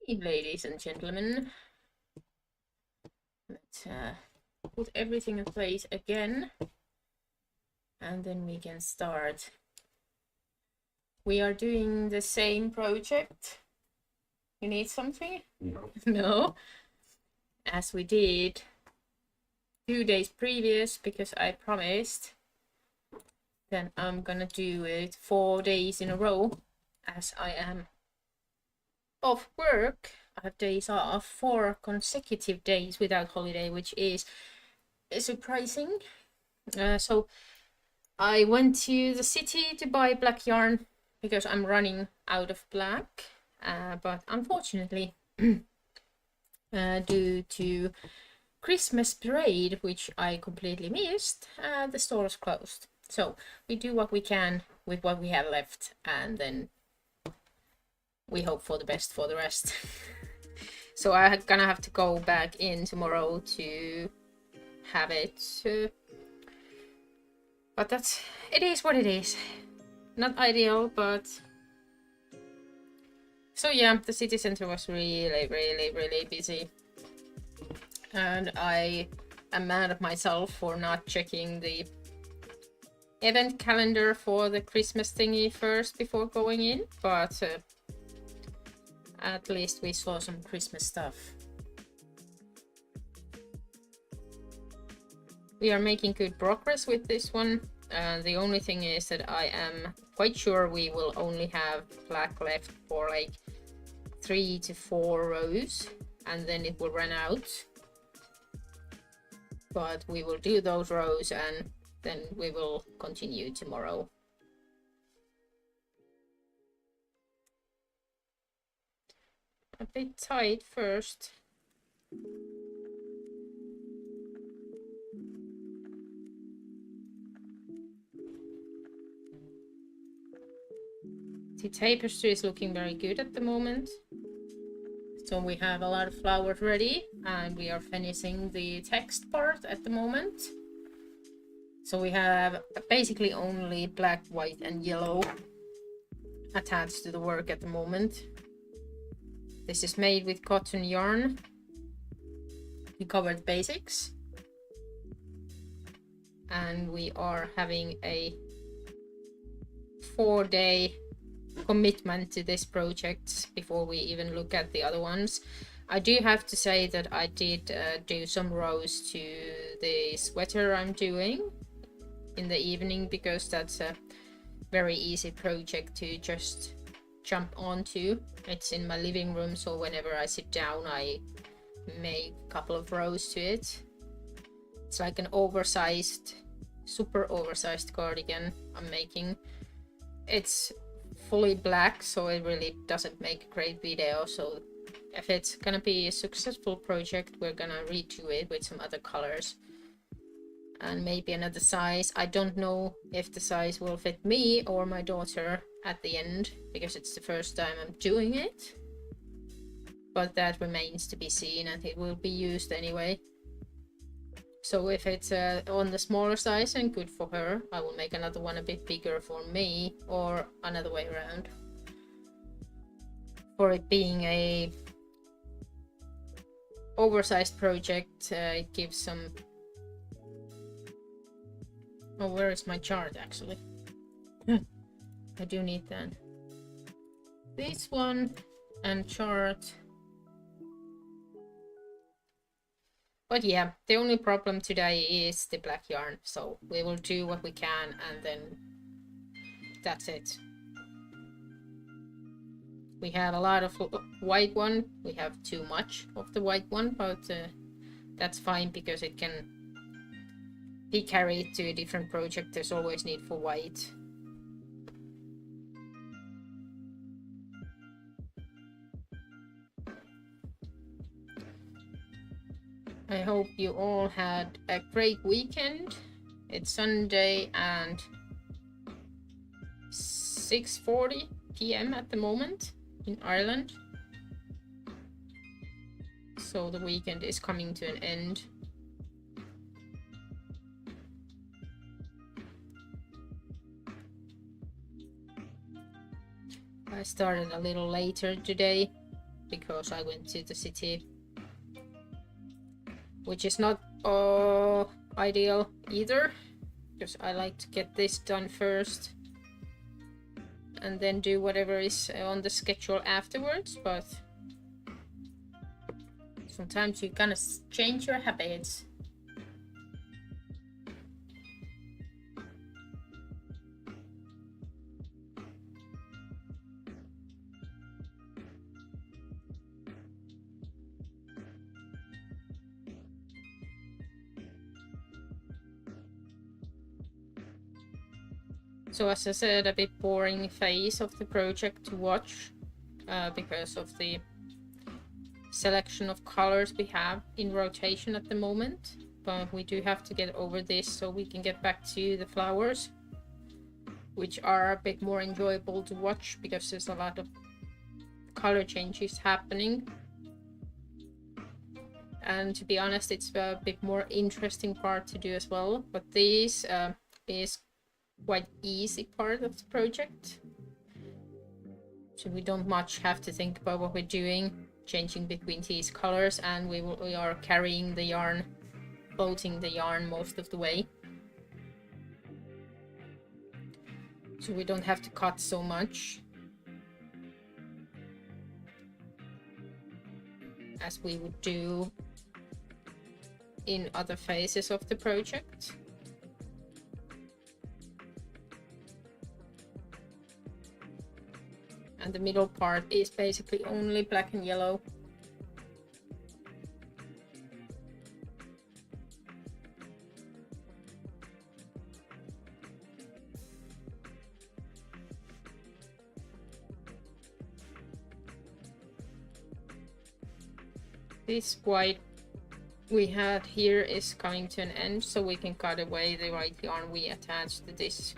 Ladies and gentlemen, let's put everything in place again, and then we can start. We are doing the same project. You need something? No. No. As we did 2 days previous, because I promised. Then I'm gonna do it 4 days in a row, as I am off work. I have days off, 4 consecutive days without holiday, which is surprising. So I went to the city to buy black yarn because I'm running out of black, but unfortunately due to Christmas parade, which I completely missed, the store is closed. So we do what we can with what we have left, and then we hope for the best for the rest. So I'm gonna have to go back in tomorrow to have it. But it is what it is. Not ideal, but... So yeah, the city center was really busy. And I am mad at myself for not checking the event calendar for the Christmas thingy first before going in, but at least we saw some Christmas stuff. We are making good progress with this one. The only thing is that I am quite sure we will only have black left for like 3 to 4 rows, and then it will run out. But we will do those rows and then we will continue tomorrow. A bit tight first. The tapestry is looking very good at the moment. So we have a lot of flowers ready, and we are finishing the text part at the moment. So we have basically only black, white and yellow attached to the work at the moment. This is made with cotton yarn. We covered basics. And we are having a 4-day commitment to this project before we even look at the other ones. I do have to say that I did do some rows to the sweater I'm doing in the evening, because that's a very easy project to just jump onto. It's in my living room, so whenever I sit down I make a couple of rows to it. It's like an oversized, super oversized cardigan I'm making. It's fully black, so it really doesn't make a great video. So if it's gonna be a successful project, we're gonna redo it with some other colors and maybe another size. I don't know if the size will fit me or my daughter at the end, because it's the first time I'm doing it, but that remains to be seen, and it will be used anyway. So if it's on the smaller size and good for her, I will make another one a bit bigger for me, or another way around. For it being a oversized project, it gives some... Oh, where is my chart actually? I do need that. This one and chart. But yeah, the only problem today is the black yarn, so we will do what we can and then that's it. We have a lot of white one. We have too much of the white one, but that's fine because it can be carried to a different project. There's always need for white. I hope you all had a great weekend. It's Sunday and 6:40 p.m. at the moment in Ireland. So the weekend is coming to an end. I started a little later today because I went to the city, which is not ideal either, because I like to get this done first and then do whatever is on the schedule afterwards. But sometimes you kind of change your habits. So as I said, a bit boring phase of the project to watch because of the selection of colors we have in rotation at the moment. But we do have to get over this so we can get back to the flowers, which are a bit more enjoyable to watch because there's a lot of color changes happening. And to be honest, it's a bit more interesting part to do as well. But this is quite easy part of the project, so we don't much have to think about what we're doing, changing between these colors, and we are carrying the yarn, floating the yarn most of the way, so we don't have to cut so much as we would do in other phases of the project. And the middle part is basically only black and yellow. This white we had here is coming to an end, so we can cut away the white yarn we attached to this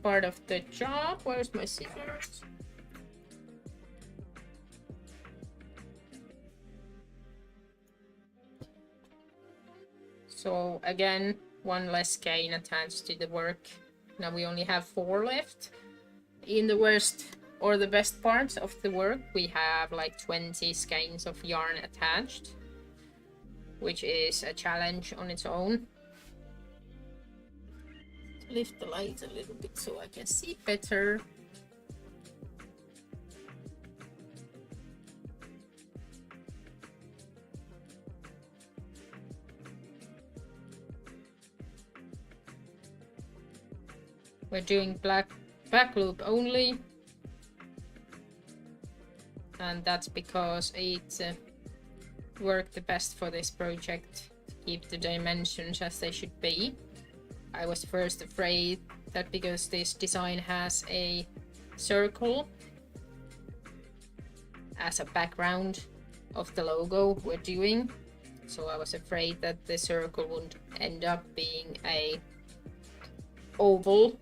part of the job. Where's my scissors? So again, one less skein attached to the work. Now we only have 4 left. In the worst or the best parts of the work, we have like 20 skeins of yarn attached, which is a challenge on its own. Lift the light a little bit so I can see better. We're doing back loop only, and that's because it worked the best for this project to keep the dimensions as they should be. I was first afraid that because this design has a circle as a background of the logo we're doing, so I was afraid that the circle would end up being a oval.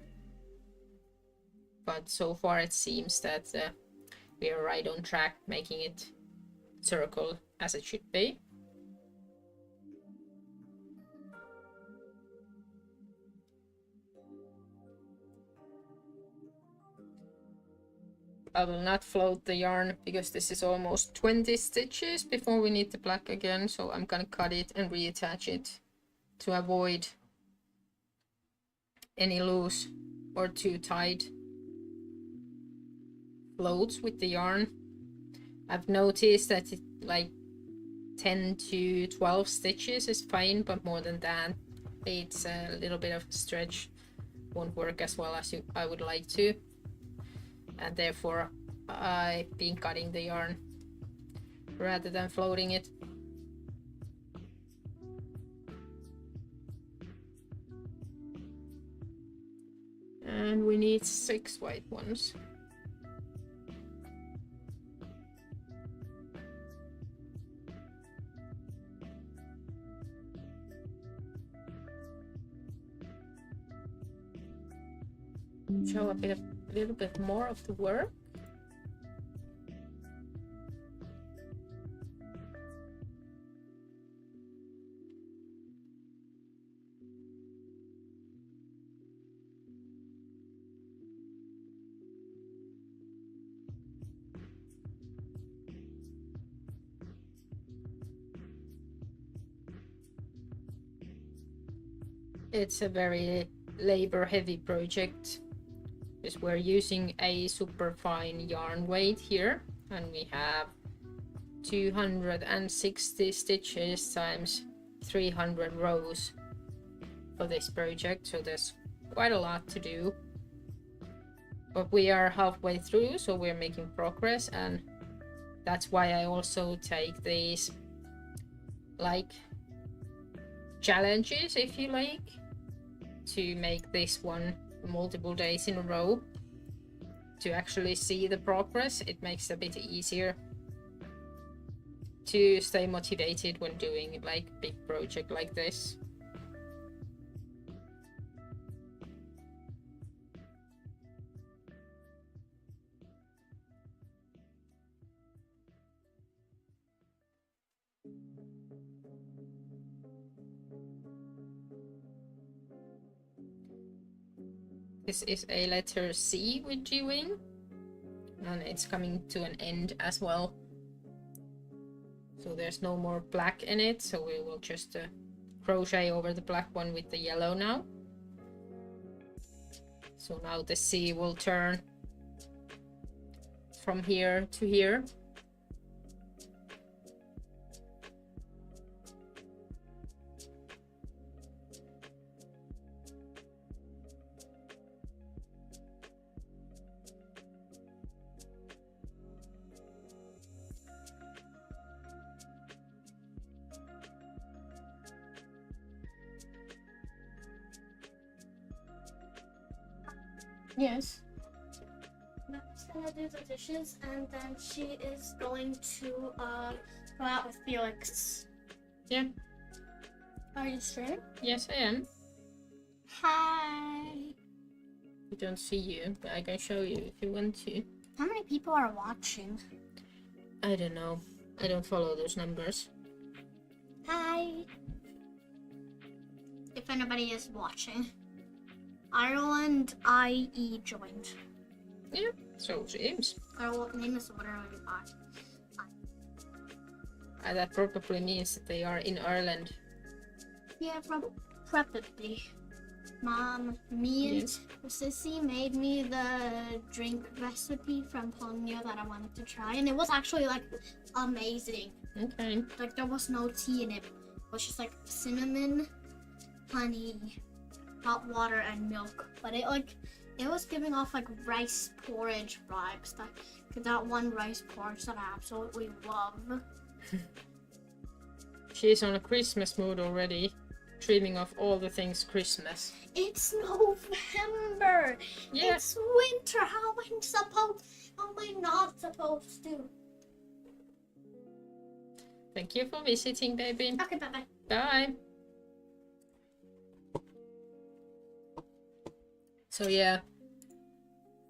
But so far it seems that we are right on track, making it circle as it should be. I will not float the yarn because this is almost 20 stitches before we need the black again, so I'm gonna cut it and reattach it to avoid any loose or too tight floats with the yarn. I've noticed that it, like 10 to 12 stitches is fine, but more than that it's a little bit of a stretch, won't work as well as I would like to, and therefore I've been cutting the yarn rather than floating it. And we need 6 white ones. Show a little bit more of the work. It's a very labor heavy project because we're using a super fine yarn weight here, and we have 260 stitches times 300 rows for this project, so there's quite a lot to do. But we are halfway through, so we're making progress, and that's why I also take these like challenges, if you like, to make this one multiple days in a row to actually see the progress. It makes it a bit easier to stay motivated when doing like a big project like this. This is a letter C we're doing, and it's coming to an end as well. So there's no more black in it, so we will just crochet over the black one with the yellow now. So now the C will turn from here to here. Yes. Matt's gonna do the dishes, and then she is going to go out with Felix. Yeah. Are you sure? Yes, I am. Hi. I don't see you, but I can show you if you want to. How many people are watching? I don't know. I don't follow those numbers. Hi. If anybody is watching. Ireland IE joined. Yeah, so seems. Our name is literally I. That probably means that they are in Ireland. Yeah, probably. Mom, me and Sissy made me the drink recipe from Ponyo that I wanted to try, and it was actually like amazing. Okay. Like there was no tea in it. It was just like cinnamon, honey, hot water, and milk. But it was giving off like rice porridge vibes. That one rice porridge that I absolutely love. She's on a Christmas mood already, dreaming of all the things Christmas. It's November. Yeah. It's winter. How am I not supposed to? Thank you for visiting, baby. Okay, bye-bye. Bye. So yeah,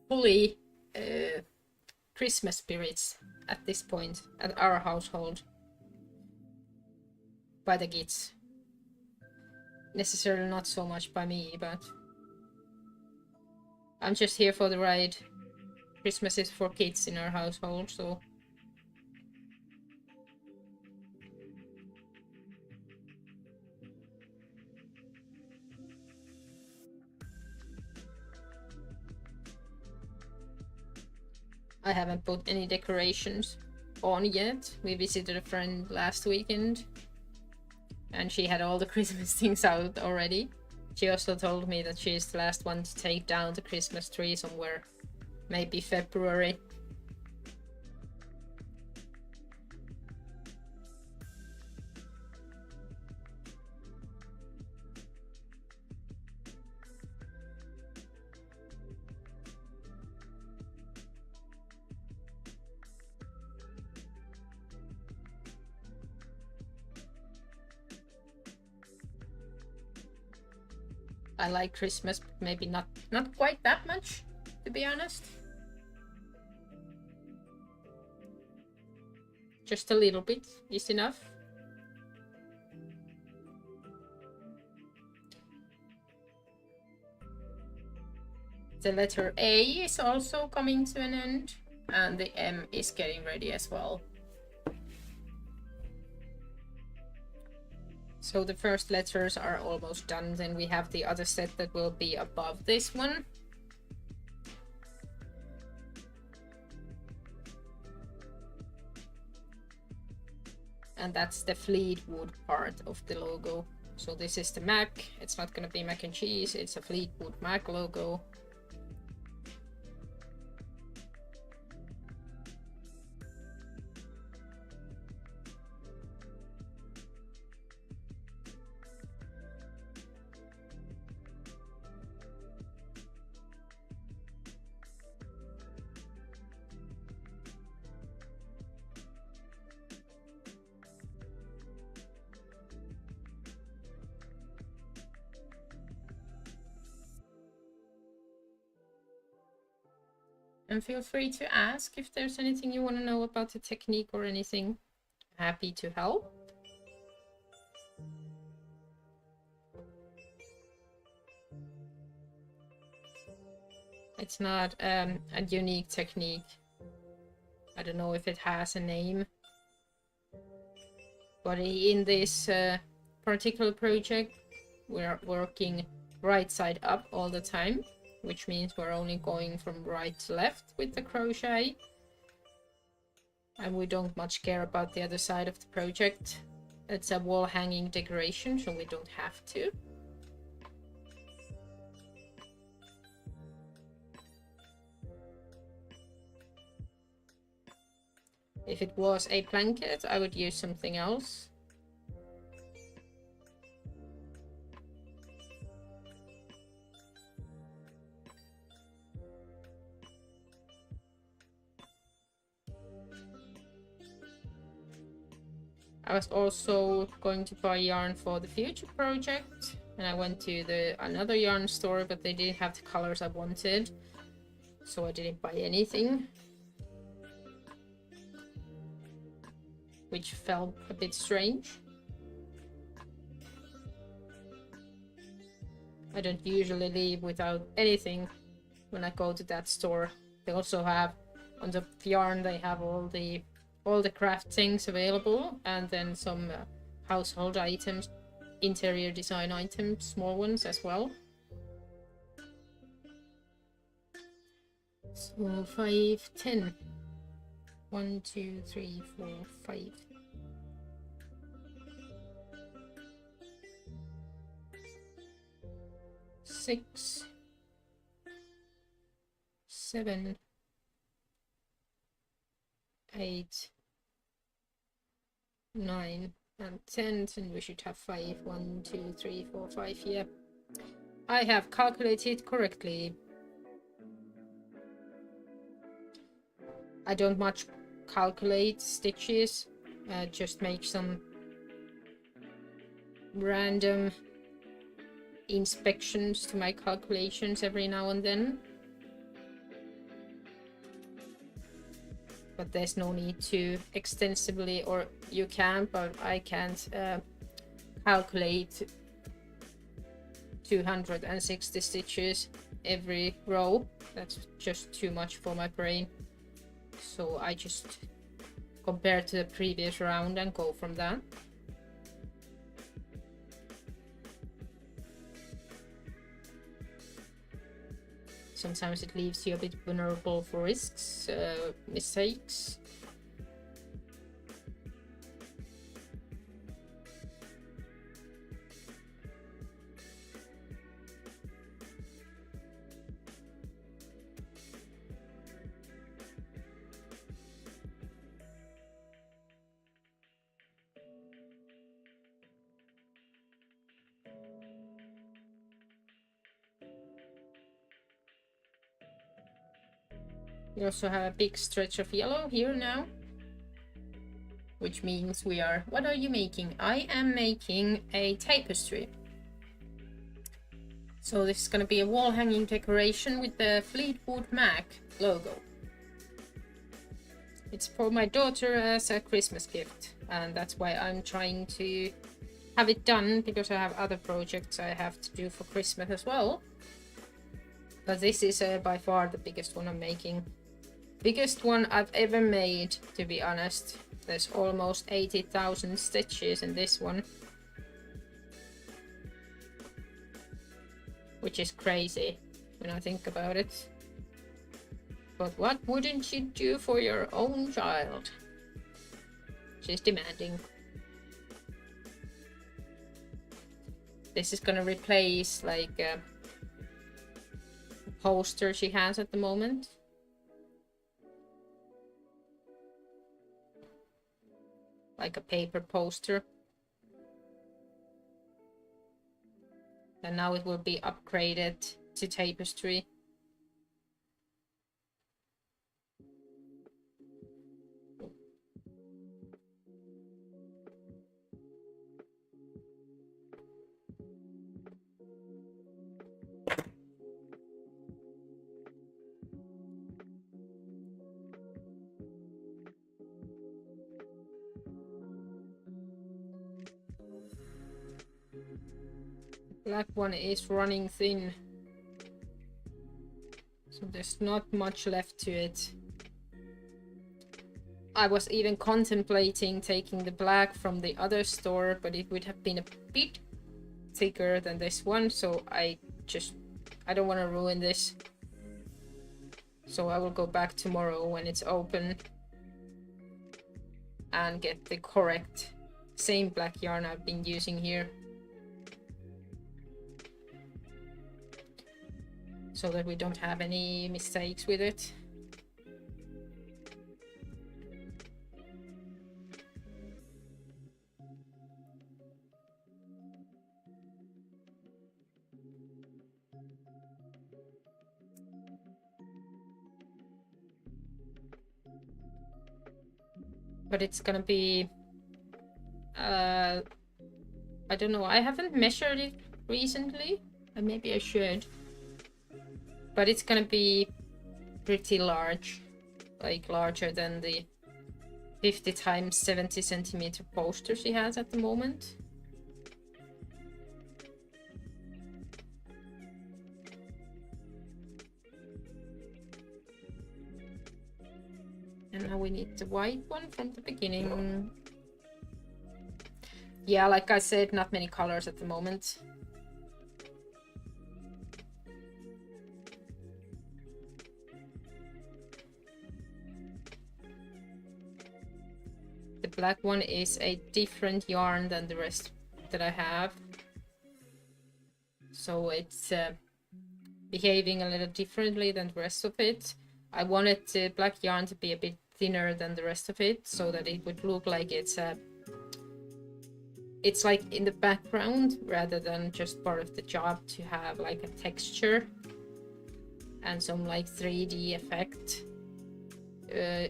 fully Christmas spirits at this point at our household by the kids. Necessarily not so much by me, but I'm just here for the ride. Christmas is for kids in our household, so I haven't put any decorations on yet. We visited a friend last weekend and she had all the Christmas things out already. She also told me that she is the last one to take down the Christmas tree somewhere, maybe February. I like Christmas, but maybe not quite that much, to be honest. Just a little bit is enough. The letter A is also coming to an end, and the M is getting ready as well. So the first letters are almost done. Then we have the other set that will be above this one. And that's the Fleetwood part of the logo. So this is the mac. It's not going to be mac and cheese. It's a Fleetwood Mac logo. And feel free to ask if there's anything you want to know about the technique or anything. Happy to help. It's not a unique technique. I don't know if it has a name. But in this particular project, we're working right side up all the time, which means we're only going from right to left with the crochet. And we don't much care about the other side of the project. It's a wall hanging decoration, so we don't have to. If it was a blanket, I would use something else. I was also going to buy yarn for the future project, and I went to another yarn store, but they didn't have the colors I wanted, so I didn't buy anything, which felt a bit strange. I don't usually leave without anything when I go to that store. They also have, on the yarn, they have all the craft things available, and then some household items, interior design items, small ones as well. So 5, 10. 1, 2, 3, 4, 5. 6, 7, 8, 9, and 10, and we should have 5. 1, 2, 3, 4, 5. Yeah, I have calculated correctly. I don't much calculate stitches, just make some random inspections to my calculations every now and then. But there's no need to extensively, or you can, but I can't calculate 260 stitches every row. That's just too much for my brain. So I just compare to the previous round and go from that. Sometimes it leaves you a bit vulnerable for risks, mistakes. We also have a big stretch of yellow here now, which means we are... What are you making? I am making a tapestry. So this is going to be a wall hanging decoration with the Fleetwood Mac logo. It's for my daughter as a Christmas gift, and that's why I'm trying to have it done, because I have other projects I have to do for Christmas as well. But this is by far the biggest one I'm making. Biggest one I've ever made, to be honest. There's almost 80,000 stitches in this one. which is crazy when I think about it. But what wouldn't you do for your own child? She's demanding. This is gonna replace like a poster she has at the moment. Like a paper poster. And now it will be upgraded to Tapestry. Black one is running thin, so there's not much left to it. I was even contemplating taking the black from the other store, but it would have been a bit thicker than this one, so I don't want to ruin this. So I will go back tomorrow when it's open and get the correct same black yarn I've been using here, so that we don't have any mistakes with it. But it's gonna be I don't know, I haven't measured it recently, and maybe I should, but it's gonna be pretty large, like larger than the 50 times 70 centimeter poster she has at the moment. And now we need the white one from the beginning. Yeah, like I said, not many colors at the moment. The black one is a different yarn than the rest that I have. So it's behaving a little differently than the rest of it. I wanted the black yarn to be a bit thinner than the rest of it, so that it would look like it's like in the background rather than just part of the job, to have like a texture and some like 3D effect.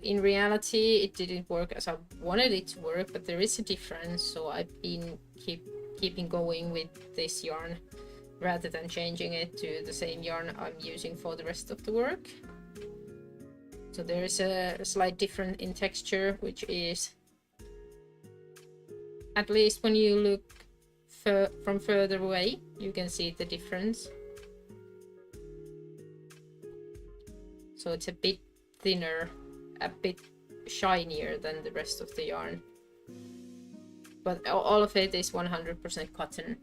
In reality, it didn't work as I wanted it to work, but there is a difference, so I've been keeping going with this yarn rather than changing it to the same yarn I'm using for the rest of the work. So there is a slight difference in texture, which is, at least when you look from further away, you can see the difference. So it's a bit thinner, a bit shinier than the rest of the yarn. But all of it is 100% cotton.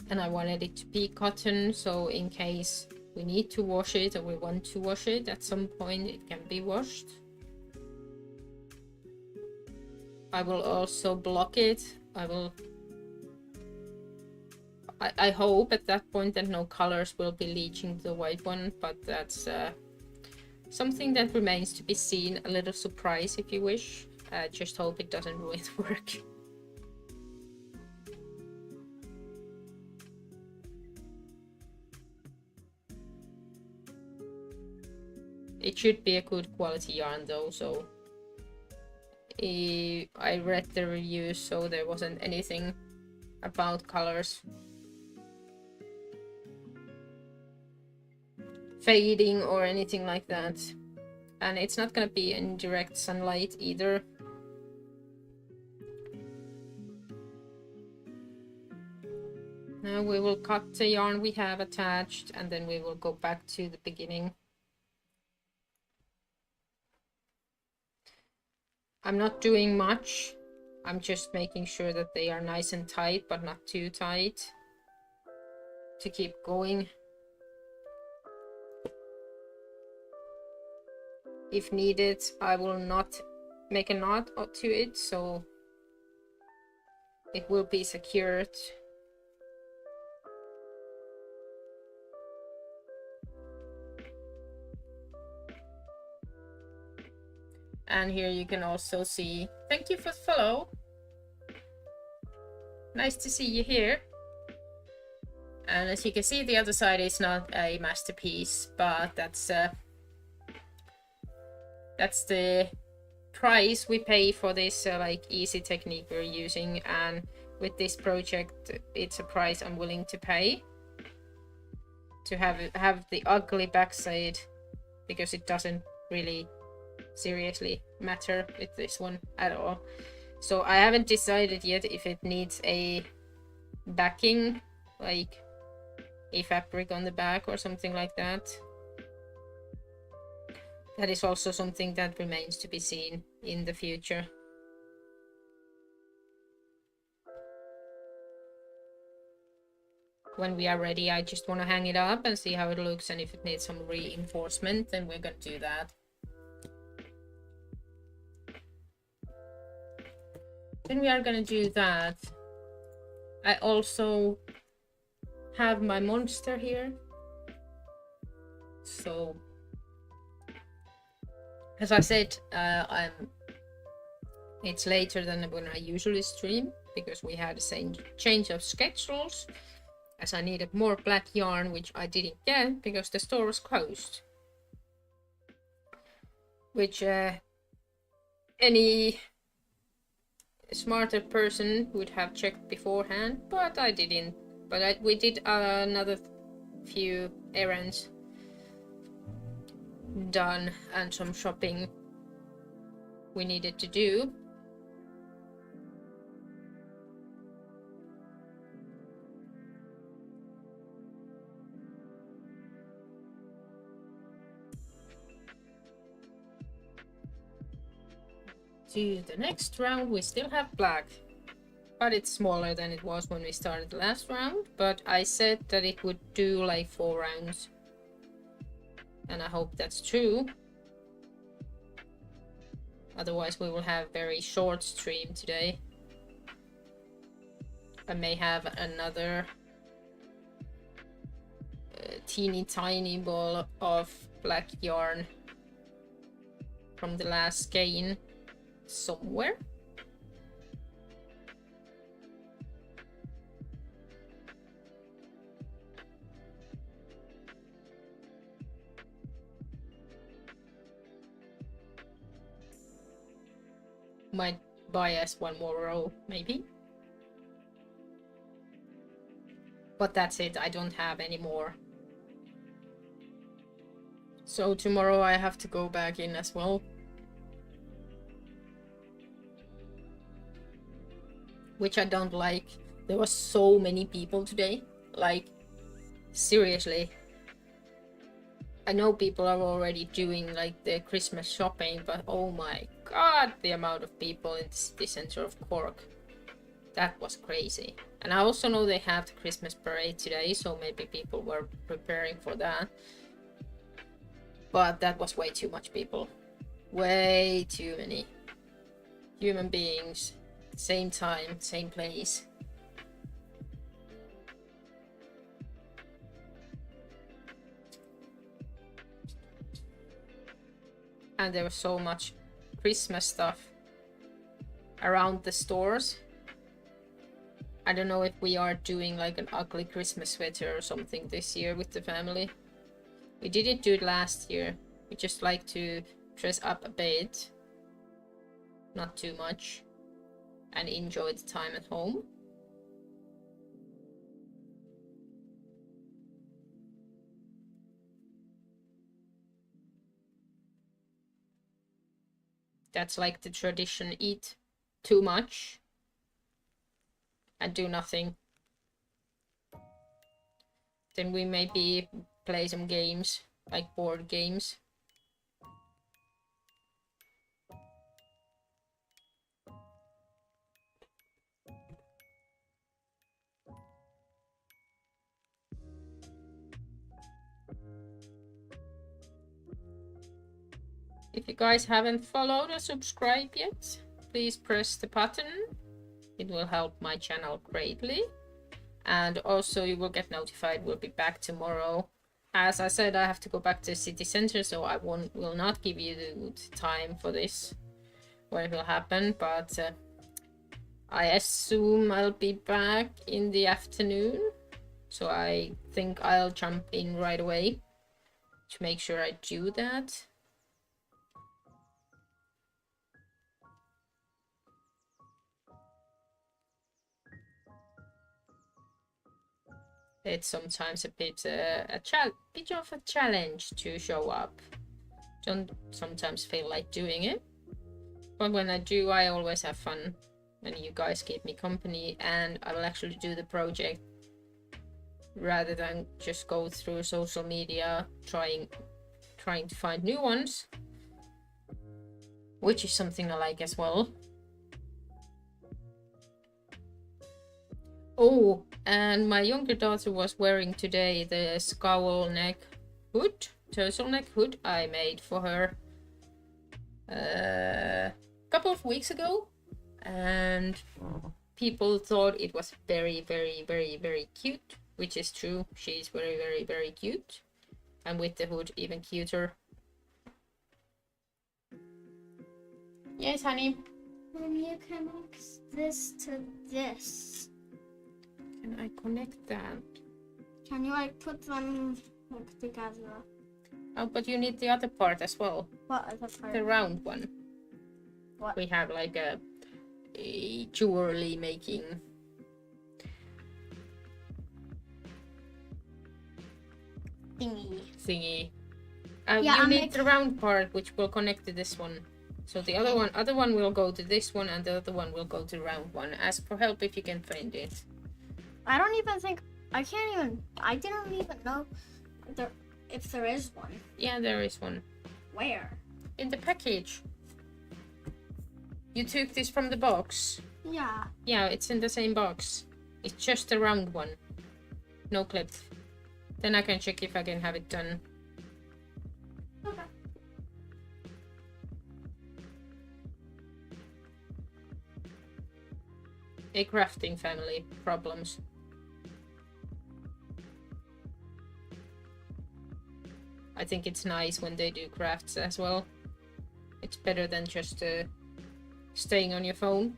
And I wanted it to be cotton, so in case we need to wash it or we want to wash it at some point, it can be washed. I will also block it. I hope at that point that no colors will be leaching the white one, but that's something that remains to be seen. A little surprise if you wish. Just hope it doesn't ruin the work. It should be a good quality yarn though, so I read the reviews, so there wasn't anything about colors fading or anything like that. And it's not gonna be in direct sunlight either. Now we will cut the yarn we have attached, and then we will go back to the beginning. I'm not doing much. I'm just making sure that they are nice and tight, but not too tight, to keep going. If needed, I will not make a knot to it, so it will be secured. And here you can also see, thank you for the follow. Nice to see you here. And as you can see, the other side is not a masterpiece, but that's the price we pay for this like easy technique we're using. And with this project, it's a price I'm willing to pay to have the ugly backside, because it doesn't really seriously matter with this one at all. So I haven't decided yet if it needs a backing, like a fabric on the back or something like that. That is also something that remains to be seen in the future. When we are ready, I just want to hang it up and see how it looks, and if it needs some reinforcement, then we're going to do that. Then we are going to do that. I also have my monster here. So, as I said, it's later than when I usually stream, because we had the same change of schedules, as I needed more black yarn, which I didn't get because the store was closed. Which any smarter person would have checked beforehand, but I didn't. But we did another few errands done and some shopping we needed to do. To the next round, we still have black, but it's smaller than it was when we started the last round. But I said that it would do like 4 rounds, and I hope that's true. Otherwise we will have very short stream today. I may have another teeny tiny ball of black yarn from the last skein somewhere. Might buy us one more row, maybe. But that's it, I don't have any more. So tomorrow I have to go back in as well. Which I don't like. There were so many people today. Like, seriously. I know people are already doing like the Christmas shopping, but oh my god, the amount of people in the city center of Cork. That was crazy. And I also know they have the Christmas parade today, so maybe people were preparing for that. But that was way too much people. Way too many human beings. Same time, same place. And there was so much Christmas stuff around the stores. I don't know if we are doing like an ugly Christmas sweater or something this year with the family. We didn't do it last year. We just like to dress up a bit. Not too much. And enjoy the time at home. That's like the tradition, eat too much and do nothing. Then we maybe play some games, like board games. If you guys haven't followed or subscribed yet, please press the button. It will help my channel greatly. And also you will get notified we'll be back tomorrow. As I said, I have to go back to the city center, so I will not give you the time for this, when it will happen, but I assume I'll be back in the afternoon. So I think I'll jump in right away to make sure I do that. It's sometimes a bit of a challenge to show up. Don't sometimes feel like doing it, but when I do, I always have fun, and you guys keep me company, and I will actually do the project rather than just go through social media trying to find new ones, which is something I like as well. Oh, and my younger daughter was wearing today the scowl neck hood, turtleneck hood I made for her a couple of weeks ago, and people thought it was very, very, very, very cute, which is true. She's very, very, very cute, and with the hood even cuter. Yes, honey. And you connect this to this. Can I connect that? Can you like put them like together? Oh, but you need the other part as well. What other part? The round one. What? We have like a jewelry making thingy. Yeah, you need the round part, which will connect to this one. So the other one will go to this one, and the other one will go to the round one. Ask for help if you can find it. I don't even think I didn't even know if there is one. Yeah, there is one. Where? In the package. You took this from the box. Yeah. Yeah, it's in the same box. It's just a round one. No clip. Then I can check if I can have it done. Okay. A crafting family problems. I think it's nice when they do crafts as well. It's better than just staying on your phone.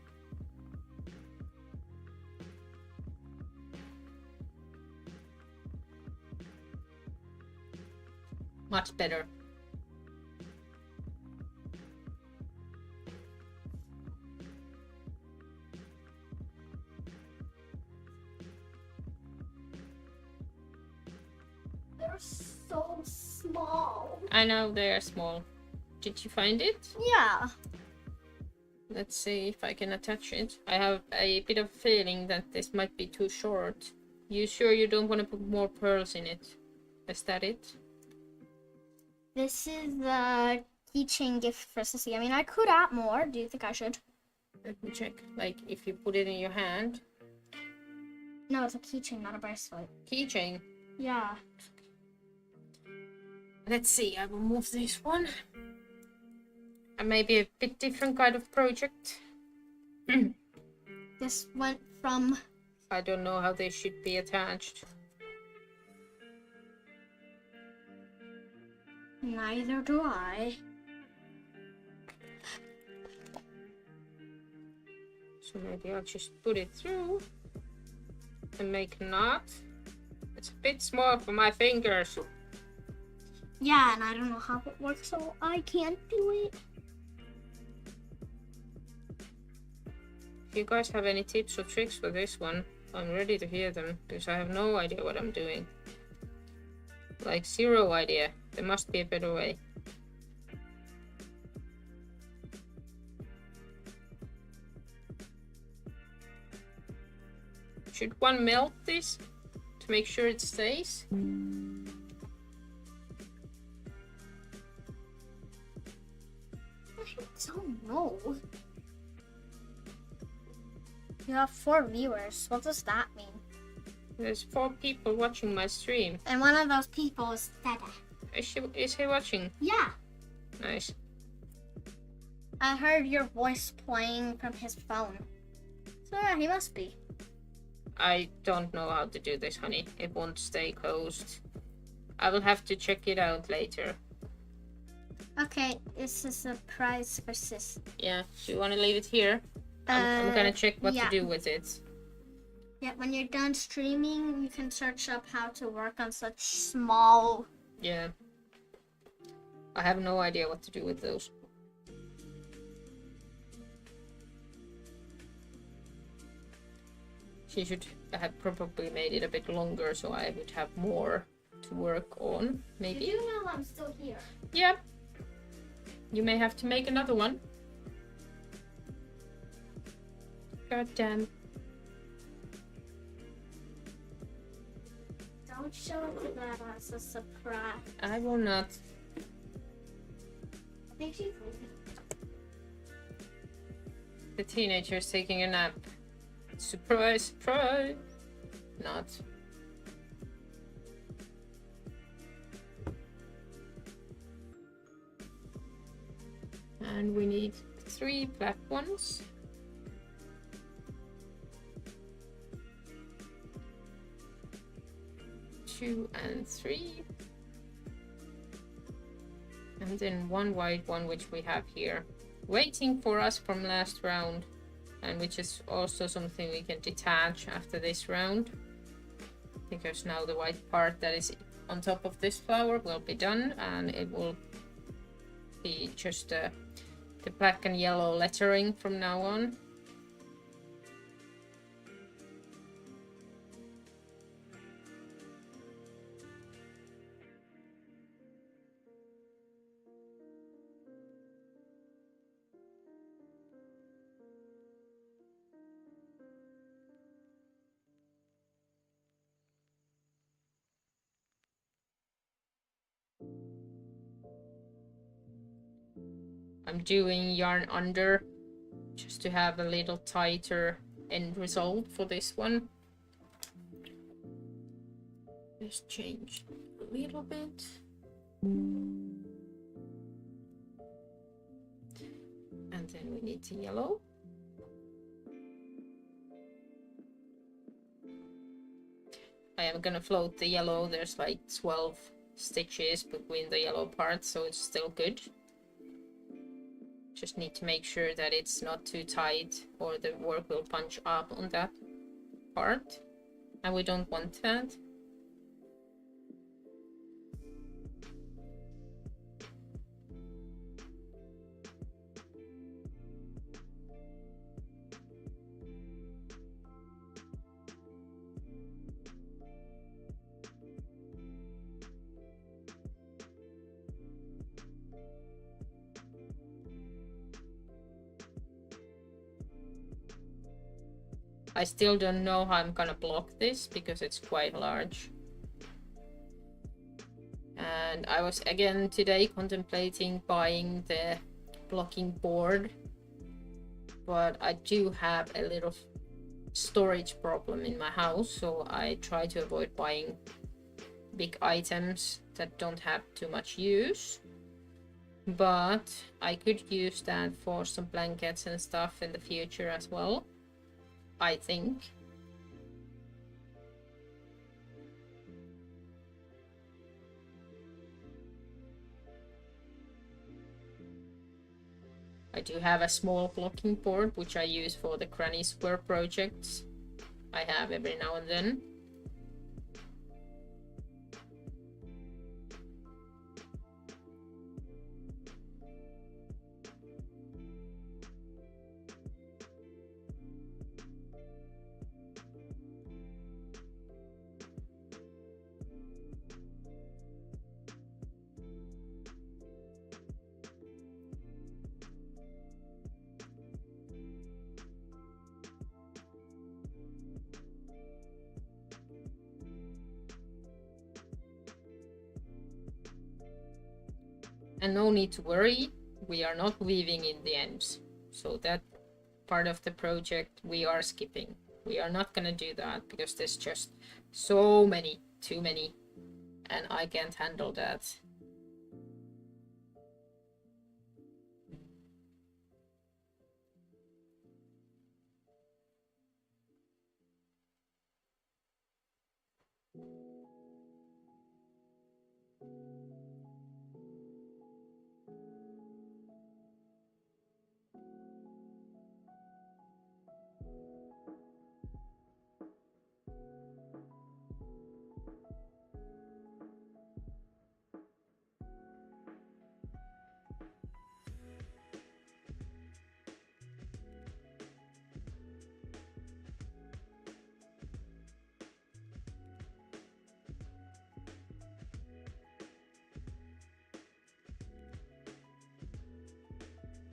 Much better. They're so small. I know they are small. Did you find it? Yeah. Let's see if I can attach it. I have a bit of feeling that this might be too short. You sure you don't want to put more pearls in it? Is that it? This is the keychain gift for Sissy. I mean, I could add more. Do you think I should? Let me check. Like, if you put it in your hand. No, it's a keychain, not a bracelet. Keychain. Yeah. Let's see, I will move this one. And maybe a bit different kind of project. This went from... I don't know how they should be attached. Neither do I. So maybe I'll just put it through and make a knot. It's a bit small for my fingers. Yeah, and I don't know how it works, so I can't do it. If you guys have any tips or tricks for this one, I'm ready to hear them, because I have no idea what I'm doing. Like, zero idea. There must be a better way. Should one melt this to make sure it stays? I don't know. You have 4 viewers. What does that mean? There's 4 people watching my stream. And one of those people is Dada. Is he watching? Yeah. Nice. I heard your voice playing from his phone. So yeah, he must be. I don't know how to do this, honey. It won't stay closed. I will have to check it out later. Okay, it's a surprise for sis. Yeah, do you want to leave it here? I'm gonna check what to do with it. Yeah, when you're done streaming, you can search up how to work on such small... Yeah. I have no idea what to do with those. She should have probably made it a bit longer so I would have more to work on, maybe. You do know I'm still here. Yeah. You may have to make another one. God damn. Don't show that as a surprise. I will not. I think she's leaving. The teenager's taking a nap. Surprise, surprise. Not. And we need 3 black ones. Two and 3. And then 1 white one, which we have here. Waiting for us from last round. And which is also something we can detach after this round. Because now the white part that is on top of this flower will be done. And it will be just the black and yellow lettering from now on. I'm doing yarn under just to have a little tighter end result for this one. Just change a little bit. And then we need the yellow. I am gonna float the yellow. There's like 12 stitches between the yellow parts, so it's still good. Just need to make sure that it's not too tight or the work will punch up on that part. And we don't want that. I still don't know how I'm gonna block this because it's quite large. And I was again today contemplating buying the blocking board, but I do have a little storage problem in my house, so I try to avoid buying big items that don't have too much use. But I could use that for some blankets and stuff in the future as well, I think. I do have a small blocking board which I use for the granny square projects I have every now and then. And no need to worry, we are not weaving in the ends. So that part of the project we are skipping. We are not gonna do that because there's just so many, too many, and I can't handle that.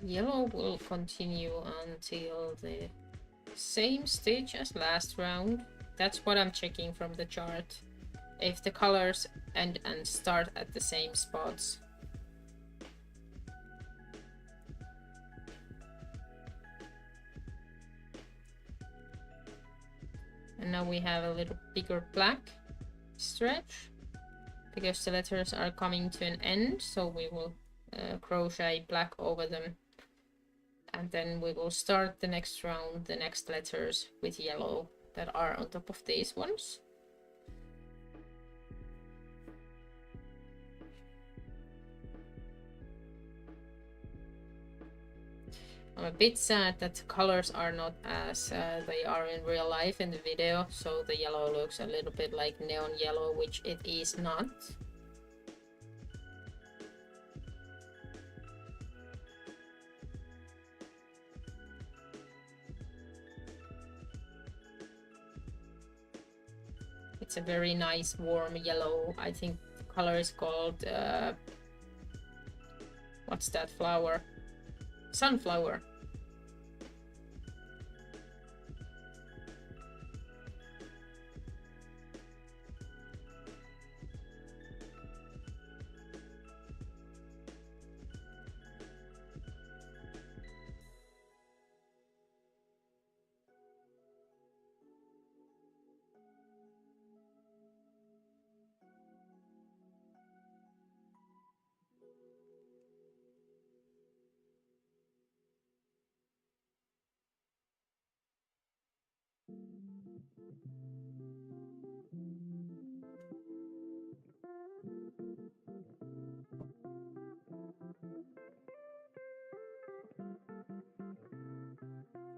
Yellow will continue until the same stage as last round. That's what I'm checking from the chart. If the colors end and start at the same spots. And now we have a little bigger black stretch because the letters are coming to an end, so we will crochet black over them, and then we will start the next round, the next letters with yellow that are on top of these ones. I'm a bit sad that the colors are not as they are in real life in the video, so the yellow looks a little bit like neon yellow, which it is not. It's a very nice warm yellow. I think the color is called what's that flower? Sunflower.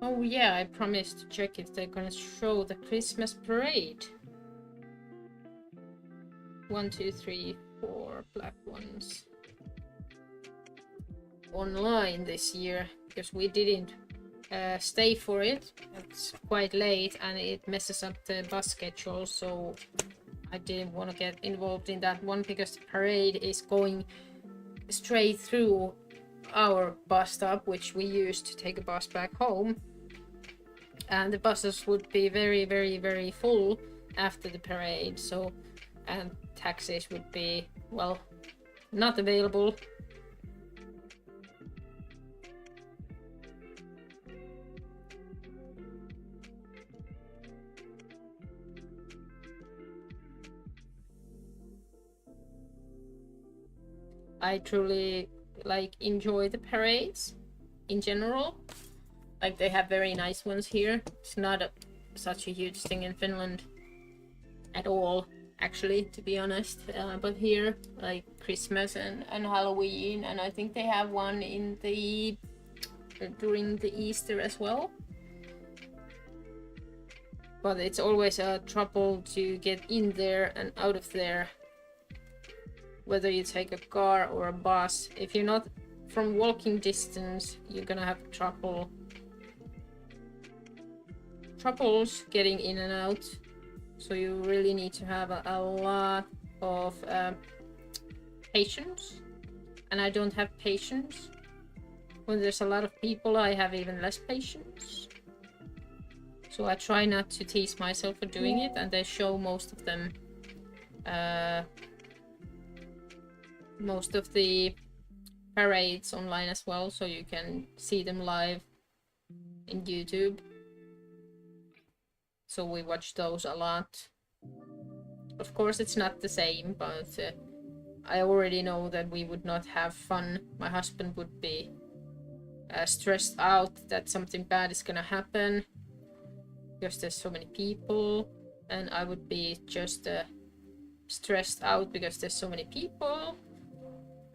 Oh yeah, I promised to check if they're gonna show the Christmas parade. 1, 2, 3, 4 black ones online this year, because we didn't stay for it. It's quite late and it messes up the bus schedule, so I didn't want to get involved in that one because the parade is going straight through our bus stop, which we used to take a bus back home, and the buses would be very, very, very full after the parade, so, and taxis would be, well, not available. I truly enjoy the parades in general. Like, they have very nice ones here. It's not such a huge thing in Finland at all, actually, to be honest. But here, like Christmas and Halloween, and I think they have one in the during the Easter as well. But it's always a trouble to get in there and out of there, whether you take a car or a bus. If you're not from walking distance, you're gonna have troubles getting in and out. So you really need to have a lot of patience, and I don't have patience. When there's a lot of people, I have even less patience. So I try not to tease myself for doing it, and they show most of them, most of the parades online as well, so you can see them live in YouTube. So we watch those a lot. Of course, it's not the same, but I already know that we would not have fun. My husband would be stressed out that something bad is gonna happen because there's so many people, and I would be just stressed out because there's so many people,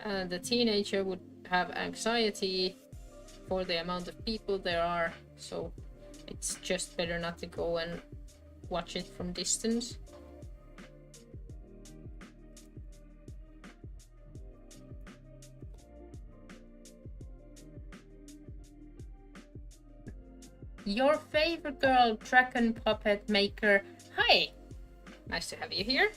and the teenager would have anxiety for the amount of people there are, so it's just better not to go and watch it from distance. Your favorite girl, Dragon Puppet Maker. Hi! Nice to have you here.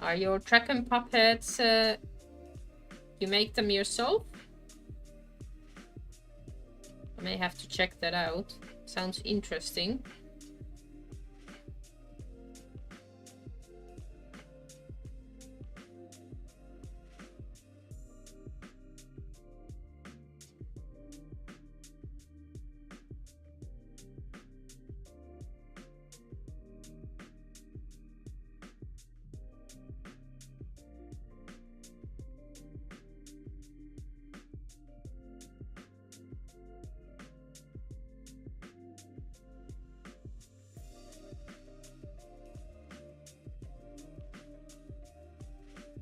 Are your Dragon Puppets You make them yourself? I may have to check that out. Sounds interesting.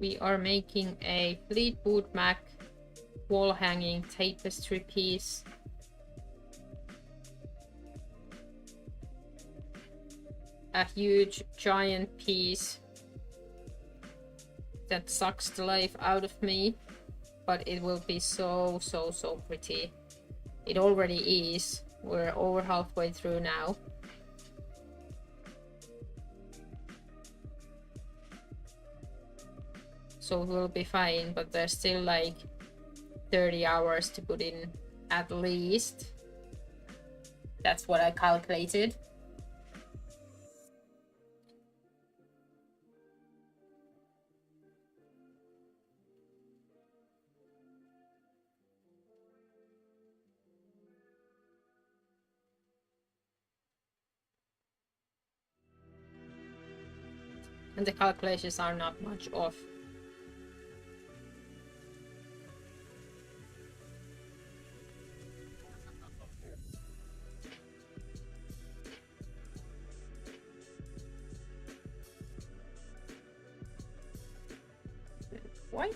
We are making a Fleetwood Mac wall hanging tapestry piece. A huge giant piece that sucks the life out of me, but it will be so pretty. It already is. We're over halfway through now. So it will be fine, but there's still like 30 hours to put in at least. That's what I calculated. And the calculations are not much off. White.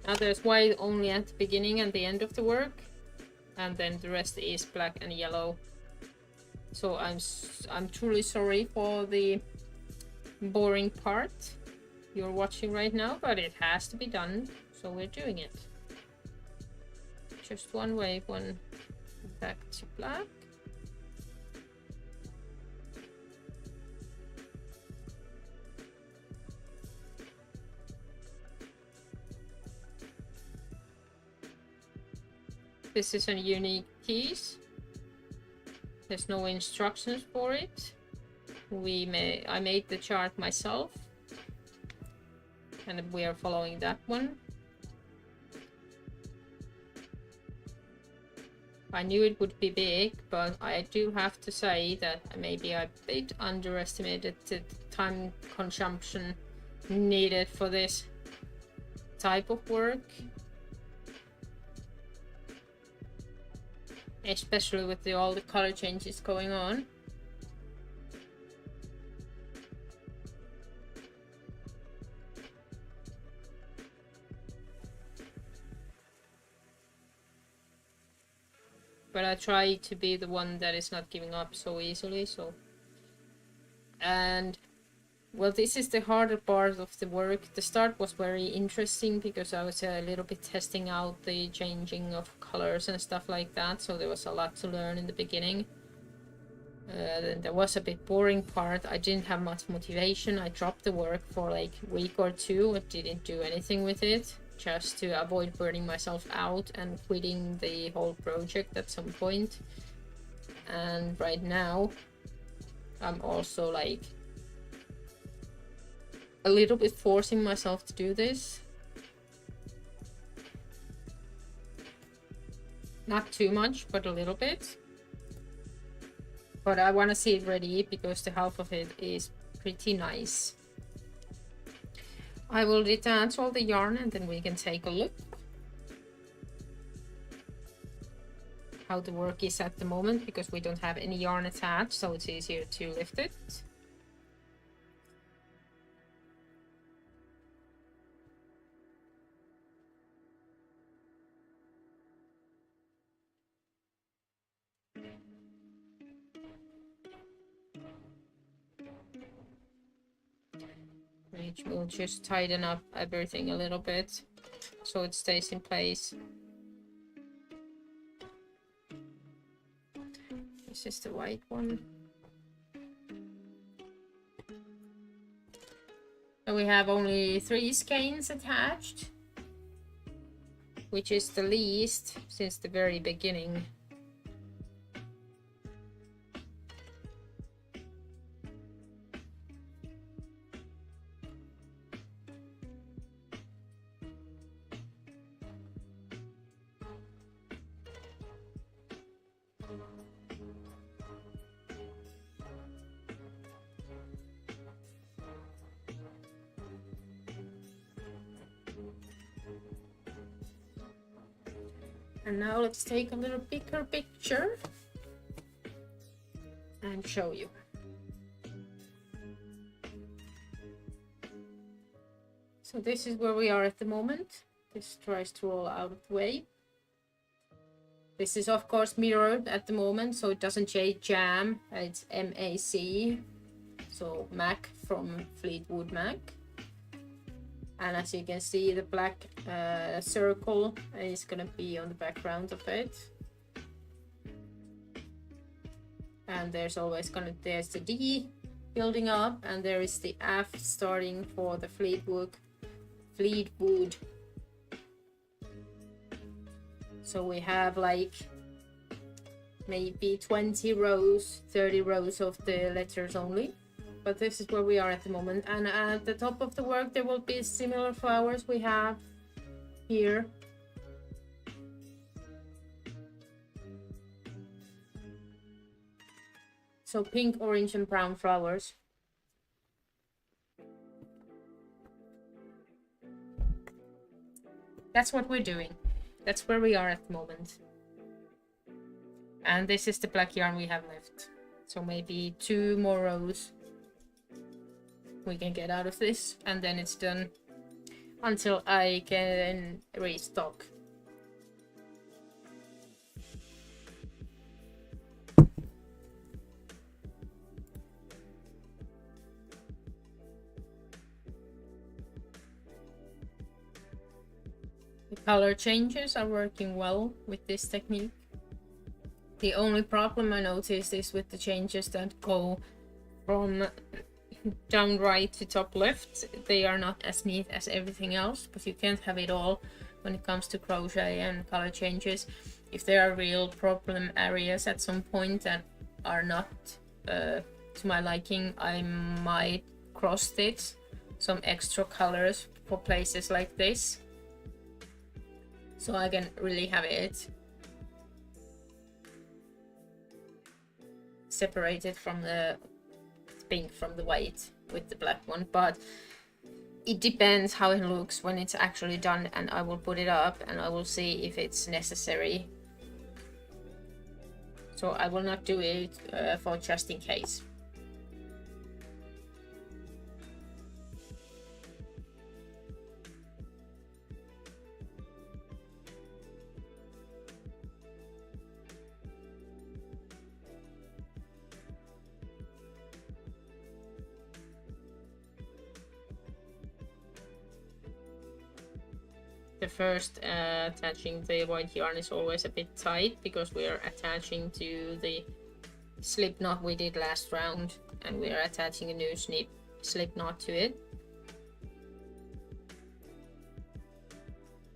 Now there's white only at the beginning and the end of the work, and then the rest is black and yellow. So I'm truly sorry for the boring part you're watching right now, but it has to be done, so we're doing it. Just one wave, one back to black. This is a unique piece. There's no instructions for it. I made the chart myself, and we are following that one. I knew it would be big, but I do have to say that maybe I a bit underestimated the time consumption needed for this type of work. Especially with all the color changes going on. But I try to be the one that is not giving up so easily, so. And well, this is the harder part of the work. The start was very interesting because I was a little bit testing out the changing of colors and stuff like that, so there was a lot to learn in the beginning. Then there was a bit boring part. I didn't have much motivation. I dropped the work for like a week or two. I didn't do anything with it, just to avoid burning myself out and quitting the whole project at some point. And right now I'm also like a little bit forcing myself to do this. Not too much, but a little bit. But I want to see it ready because the half of it is pretty nice. I will detach all the yarn and then we can take a look how the work is at the moment, because we don't have any yarn attached, so it's easier to lift it. Which will just tighten up everything a little bit so it stays in place. This is the white one. And we have only 3 skeins attached, which is the least since the very beginning. And now let's take a little bigger picture and show you. So this is where we are at the moment. This tries to roll out of the way. This is of course mirrored at the moment, so it doesn't say jam, it's MAC. So Mac from Fleetwood Mac. And as you can see, the black circle is gonna be on the background of it. And there's the D building up, and there is the F starting for the Fleetwood. So we have like maybe 20 rows, 30 rows of the letters only. But this is where we are at the moment, and at the top of the work there will be similar flowers we have here. So pink, orange and brown flowers. That's what we're doing. That's where we are at the moment. And this is the black yarn we have left. So maybe 2 more rows we can get out of this, and then it's done until I can restock. The color changes are working well with this technique. The only problem I noticed is with the changes that go from down right to top left. They are not as neat as everything else, but you can't have it all when it comes to crochet and color changes. If there are real problem areas at some point that are not to my liking, I might cross stitch some extra colors for places like this, so I can really have it separated from the pink from the white with the black one. But it depends how it looks when it's actually done, and I will put it up and I will see if it's necessary. So I will not do it for just in case. The first attaching the white yarn is always a bit tight because we are attaching to the slip knot we did last round, and we are attaching a new slip knot to it.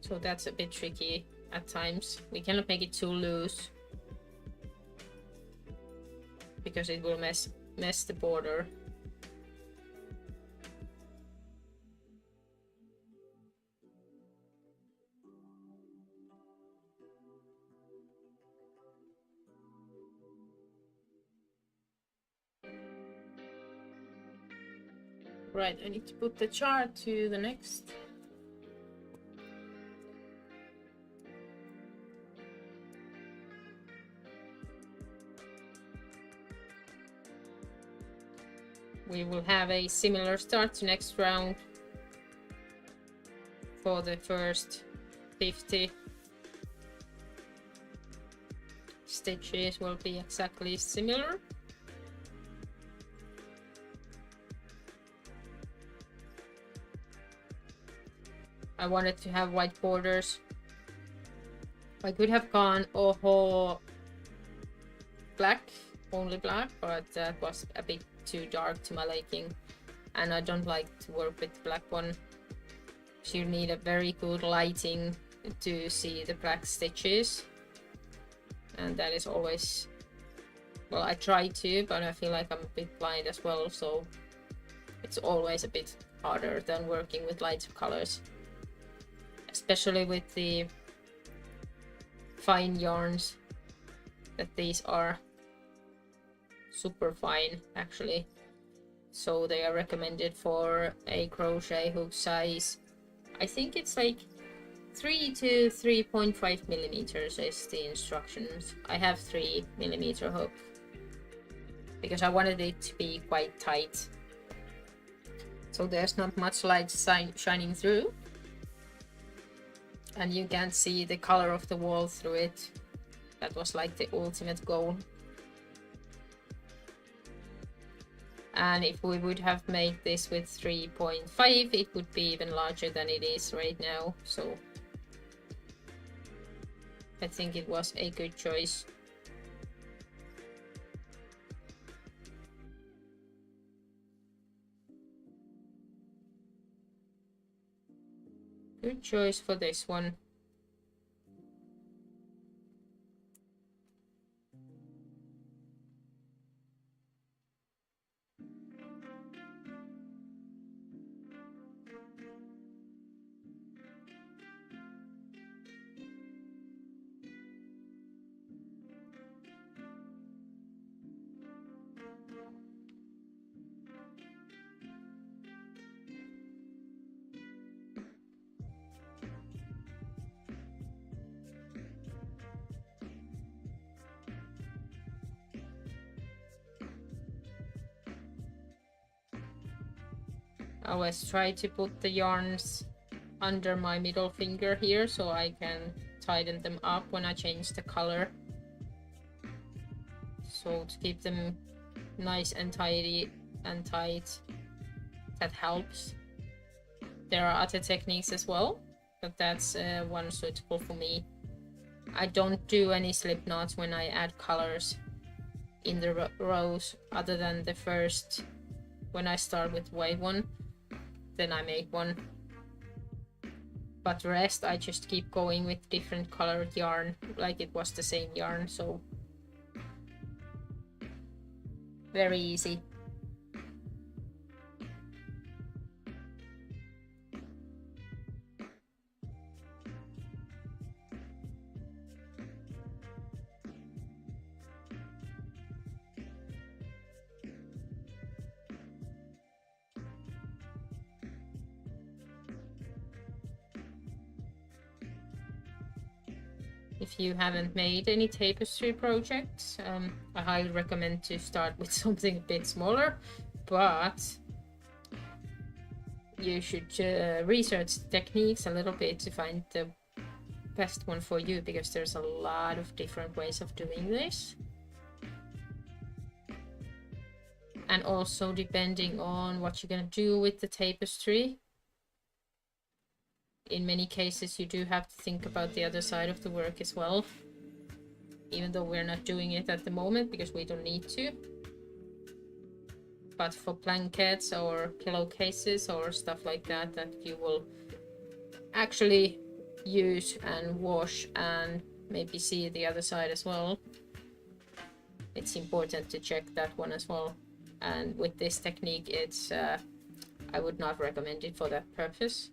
So that's a bit tricky at times. We cannot make it too loose because it will mess the border. Right, I need to put the chart to the next. We will have a similar start to next round for the first 50 stitches will be exactly similar. I wanted to have white borders. I could have gone whole black, only black, but that was a bit too dark to my liking. and I don't like to work with the black one. So you need a very good lighting to see the black stitches, and that is always, well, I try to, but I feel like I'm a bit blind as well, so it's always a bit harder than working with lighter colors, especially with the fine yarns, that these are super fine actually. So they are recommended for a crochet hook size. I think it's like 3 to 3.5 millimeters is the instructions. I have 3 millimeter hook because I wanted it to be quite tight, so there's not much light shining through, and you can't see the color of the wall through it. That was like the ultimate goal. And if we would have made this with 3.5, it would be even larger than it is right now. So I think it was a good choice. Good choice for this one. I always try to put the yarns under my middle finger here so I can tighten them up when I change the color. So to keep them nice and tidy and tight, that helps. There are other techniques as well, but that's one suitable for me. I don't do any slip knots when I add colors in the rows, other than the first, when I start with white one, then I make one. But the rest I just keep going with different colored yarn, like it was the same yarn, so very easy. If you haven't made any tapestry projects, I highly recommend to start with something a bit smaller, but you should research the techniques a little bit to find the best one for you, because there's a lot of different ways of doing this. And also depending on what you're gonna do with the tapestry. In many cases you do have to think about the other side of the work as well, even though we're not doing it at the moment because we don't need to. But for blankets or pillowcases or stuff like that, that you will actually use and wash and maybe see the other side as well, it's important to check that one as well. And with this technique, it's I would not recommend it for that purpose.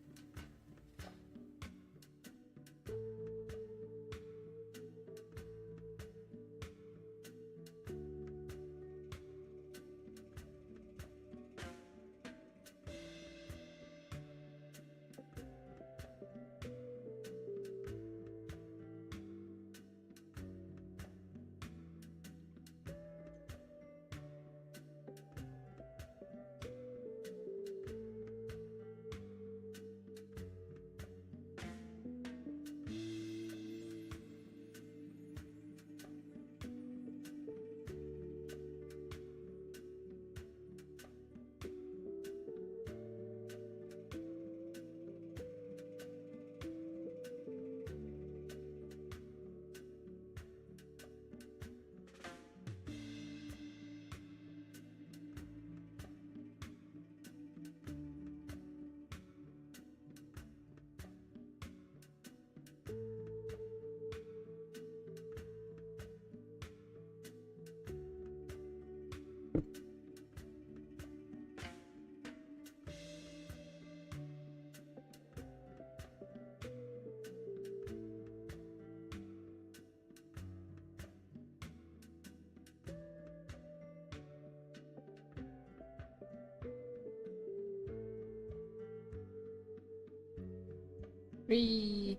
3,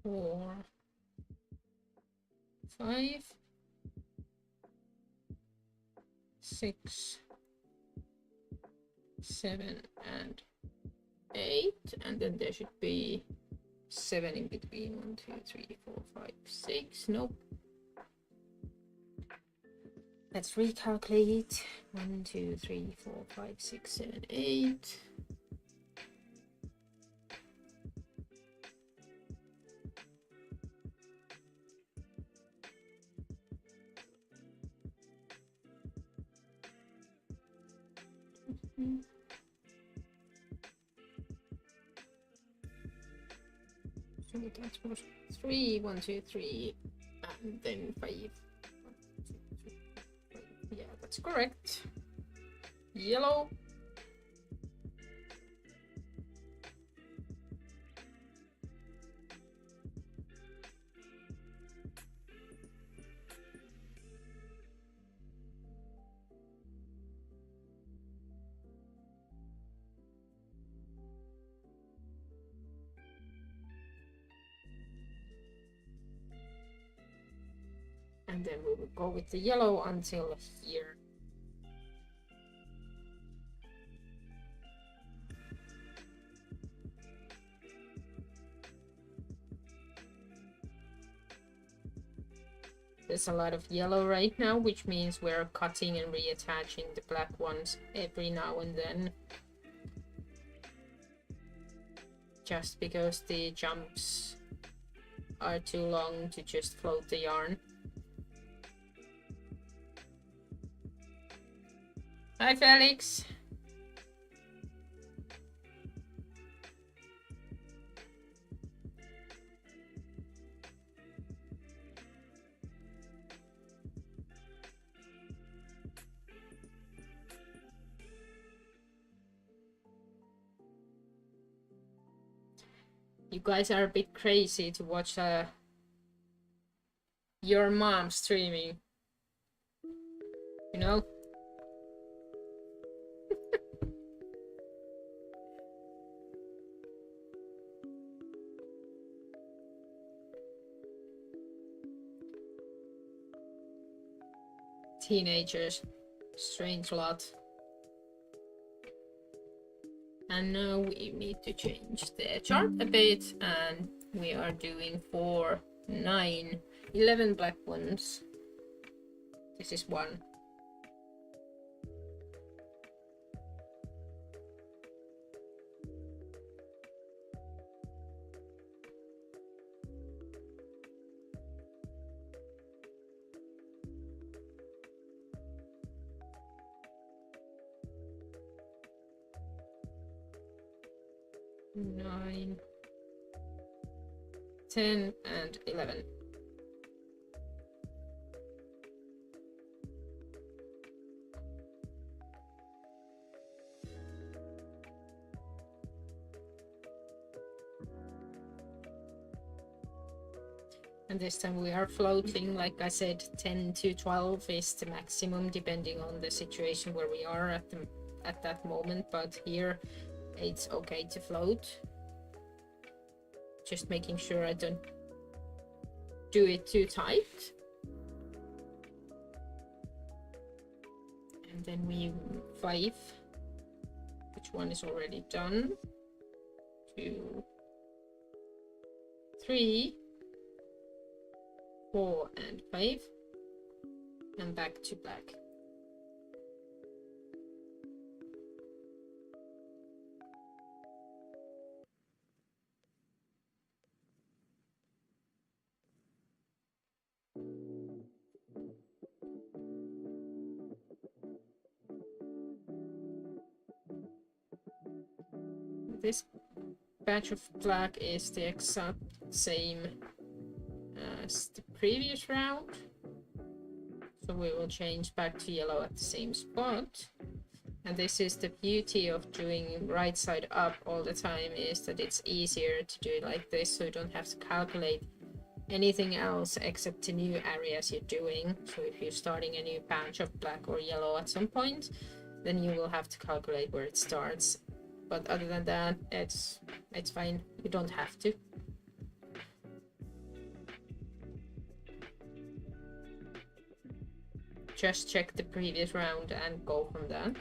4, 5, 6, 7, and 8, and then there should be 7 in between. 1, 2, 3, 4, 5, 6. Nope. Let's recalculate. 1, 2, 3, 4, 5, 6, 7, 8. So that was 3, 1, 2, 3, and then 5. 1, 2, 3, 4, 5. Yeah, that's correct. Yellow. And then we will go with the yellow until here. There's a lot of yellow right now, which means we're cutting and reattaching the black ones every now and then. Just because the jumps are too long to just float the yarn. Hi, Felix. You guys are a bit crazy to watch your mom streaming. You know? Teenagers. Strange lot. And now we need to change the chart a bit, and we are doing 4, 9, 11 black ones. This is 1. Nine, 10, and 11. And this time we are floating, like I said, 10 to 12 is the maximum, depending on the situation where we are at that moment. But here it's okay to float. Just making sure I don't do it too tight. And then we 5, which one is already done. 2, 3, 4, and 5, and back to black. This batch of black is the exact same as the previous round, so we will change back to yellow at the same spot. And this is the beauty of doing right side up all the time, is that it's easier to do it like this, so you don't have to calculate anything else except the new areas you're doing. So if you're starting a new batch of black or yellow at some point, then you will have to calculate where it starts but other than that, it's fine. You don't have to. Just check the previous round and go from that.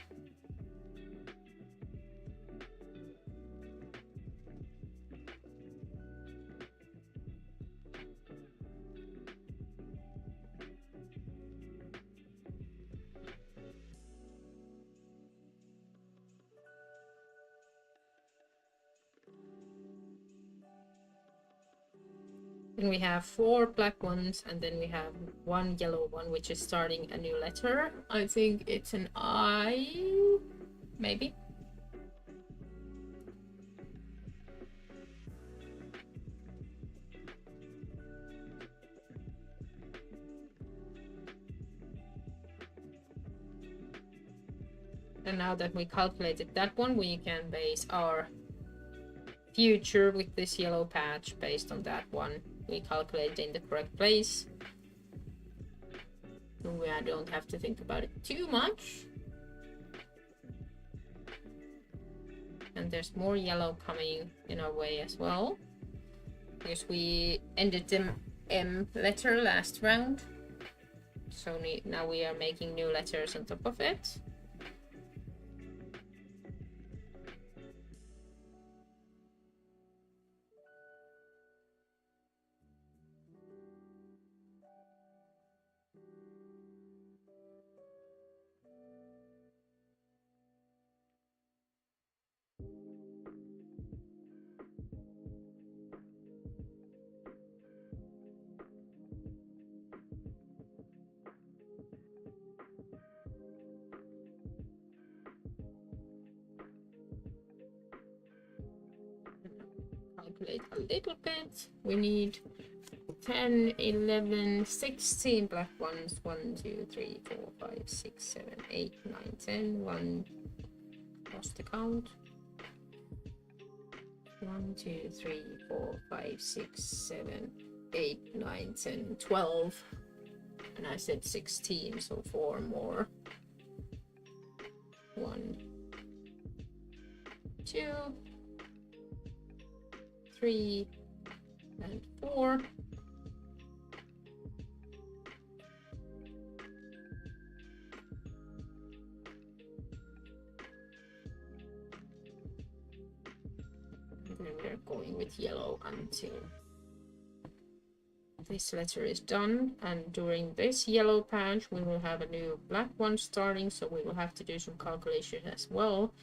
Then we have 4 black ones, and then we have 1 yellow one, which is starting a new letter. I think it's an I, maybe. And now that we calculated that one, we can base our future with this yellow patch based on that one. We calculate in the correct place. I don't have to think about it too much. And there's more yellow coming in our way as well, because we ended the M letter last round. So now we are making new letters on top of it. Calculate a little bit. We need 10, 11, 16 black ones. 1, 2, 3, 4, 5, 6, 7, 8, 9, 10. 1, lost the count. 1, 2, 3, 4, 5, 6, 7, 8, 9, 10, 12. And I said 16, so 4 more. 1, 2, 3, and 4. And then we're going with yellow until this letter is done. And during this yellow patch, we will have a new black one starting, so we will have to do some calculation as well.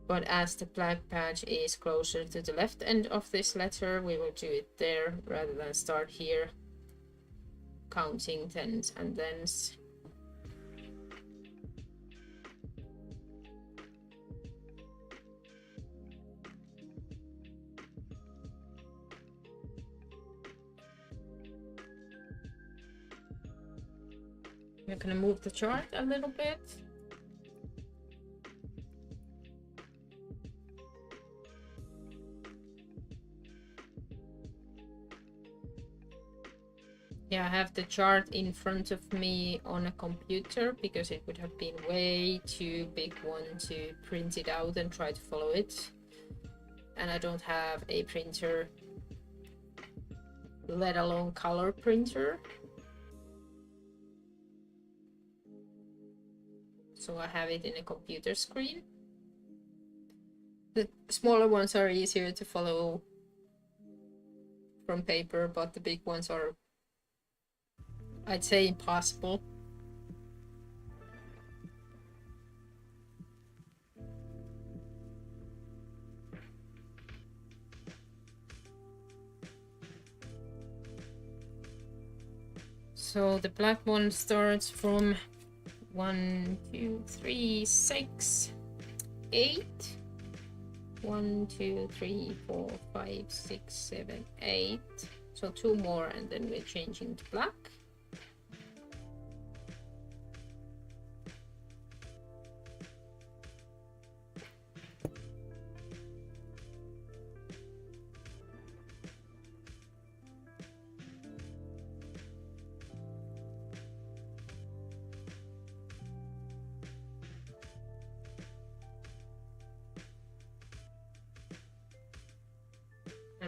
But as the black patch is closer to the left end of this letter, we will do it there rather than start here counting tens and thens. I'm gonna move the chart a little bit. Yeah, I have the chart in front of me on a computer because it would have been way too big one to print it out and try to follow it. And I don't have a printer, let alone color printer. So I have it in a computer screen. The smaller ones are easier to follow from paper, but the big ones are, I'd say, impossible. So the black one starts from 1, 2, 3, 6, 8. 1, 2, 3, 4, 5, 6, 7, 8. So 2 more, and then we're changing to black.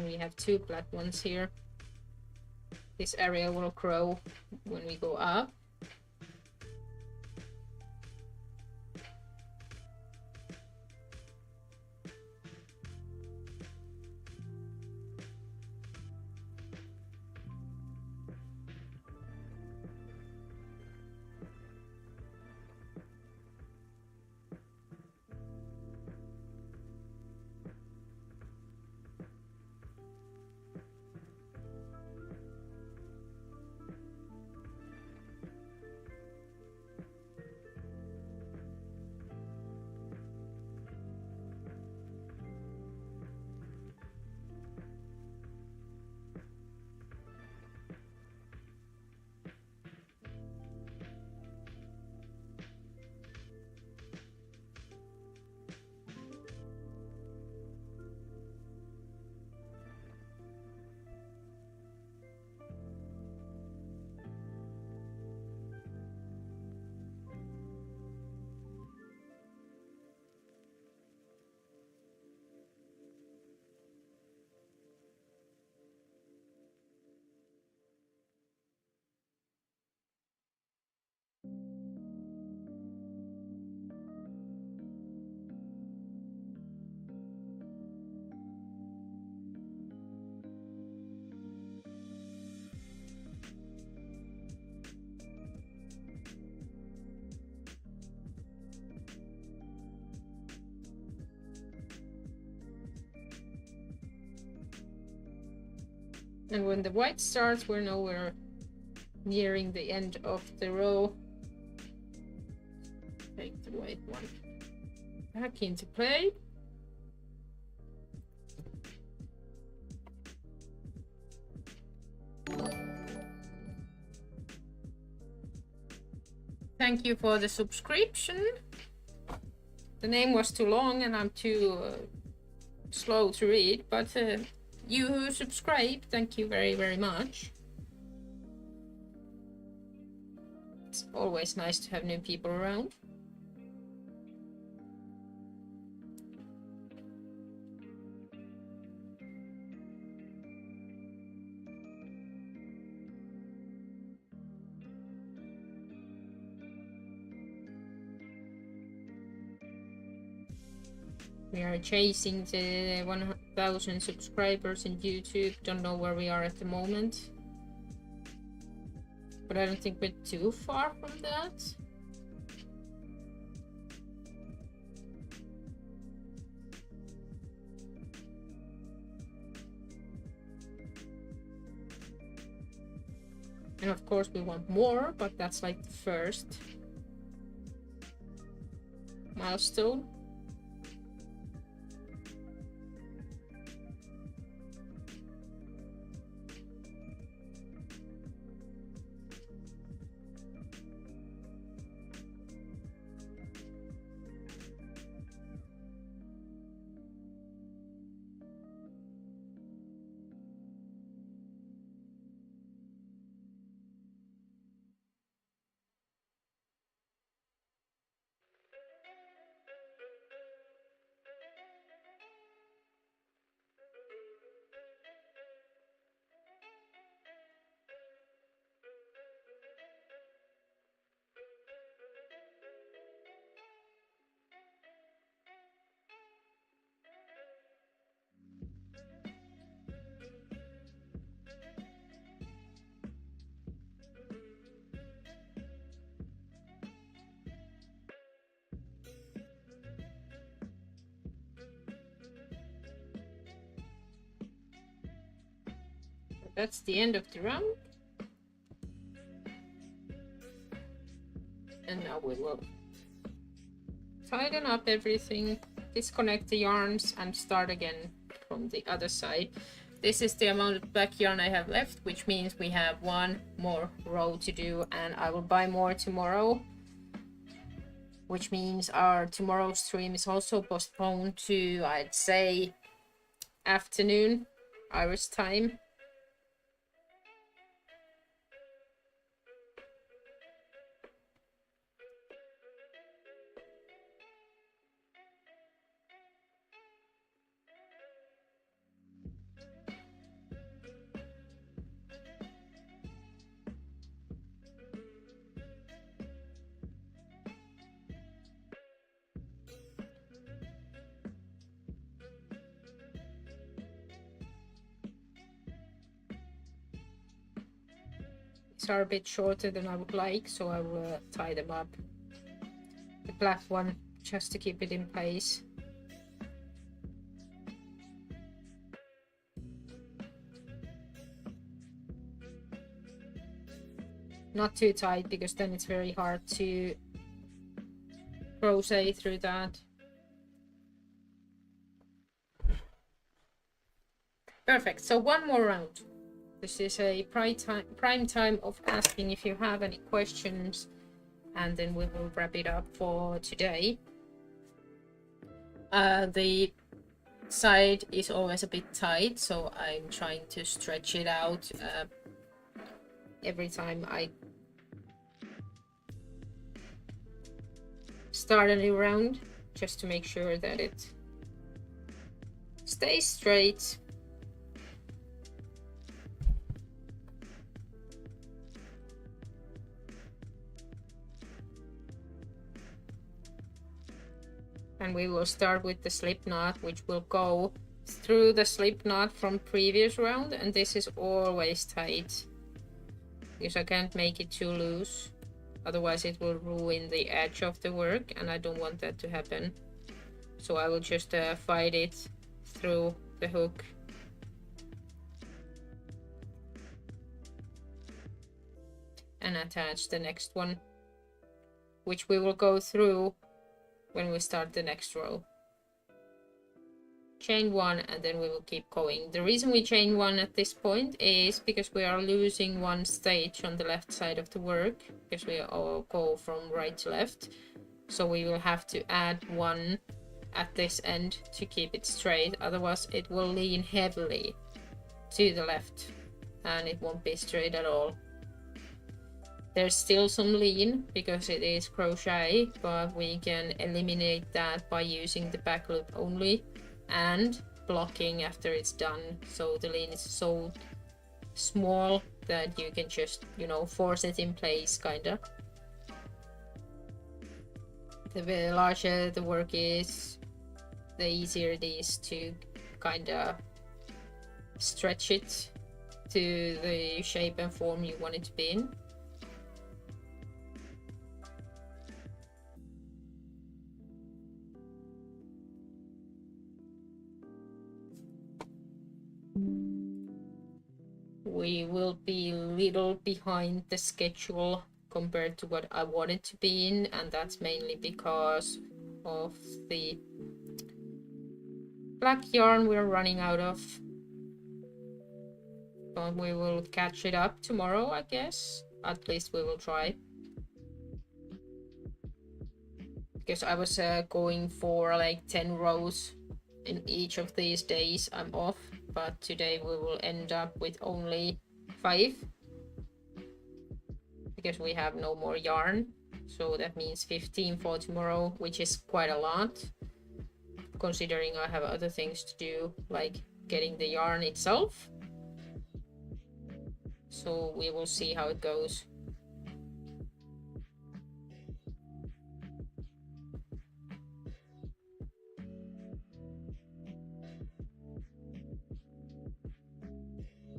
and we have 2 black ones here. This area will grow when we go up. And when the white starts, we're nearing the end of the row. Take the white one back into play. Thank you for the subscription. The name was too long and I'm too slow to read, but you who subscribe, thank you very, very much. It's always nice to have new people around. We are chasing the 1,000 subscribers in YouTube. Don't know where we are at the moment. But I don't think we're too far from that. And of course we want more, but that's like the first milestone. That's the end of the round. And now we will tighten up everything, disconnect the yarns, and start again from the other side. This is the amount of black yarn I have left, which means we have 1 more row to do, and I will buy more tomorrow, which means our tomorrow stream is also postponed to, I'd say, afternoon Irish time. slips are a bit shorter than I would like, so I will tie them up. The black one, just to keep it in place. Not too tight, because then it's very hard to crochet through that. Perfect, so one more round. This is a prime time of asking if you have any questions, and then we will wrap it up for today. The side is always a bit tight, so I'm trying to stretch it out every time I start a new round, just to make sure that it stays straight. And we will start with the slip knot, which will go through the slip knot from previous round, and this is always tight because I can't make it too loose, otherwise it will ruin the edge of the work, and I don't want that to happen. So I will just fight it through the hook. And attach the next one, which we will go through when we start the next row. Chain one, and then we will keep going. The reason we chain one at this point is because we are losing one stitch on the left side of the work, because we all go from right to left. So we will have to add one at this end to keep it straight, otherwise it will lean heavily to the left and it won't be straight at all. There's still some lean because it is crochet, but we can eliminate that by using the back loop only and blocking after it's done. So the lean is so small that you can just, you know, force it in place, kinda. The larger the work is, the easier it is to kinda stretch it to the shape and form you want it to be in. We will be a little behind the schedule compared to what I wanted to be in, and that's mainly because of the black yarn we're running out of. But we will catch it up tomorrow, I guess. At least we will try. Because I was going for like 10 rows in each of these days I'm off, but today we will end up with only 5 because we have no more yarn. So that means 15 for tomorrow, which is quite a lot considering I have other things to do, like getting the yarn itself. So we will see how it goes.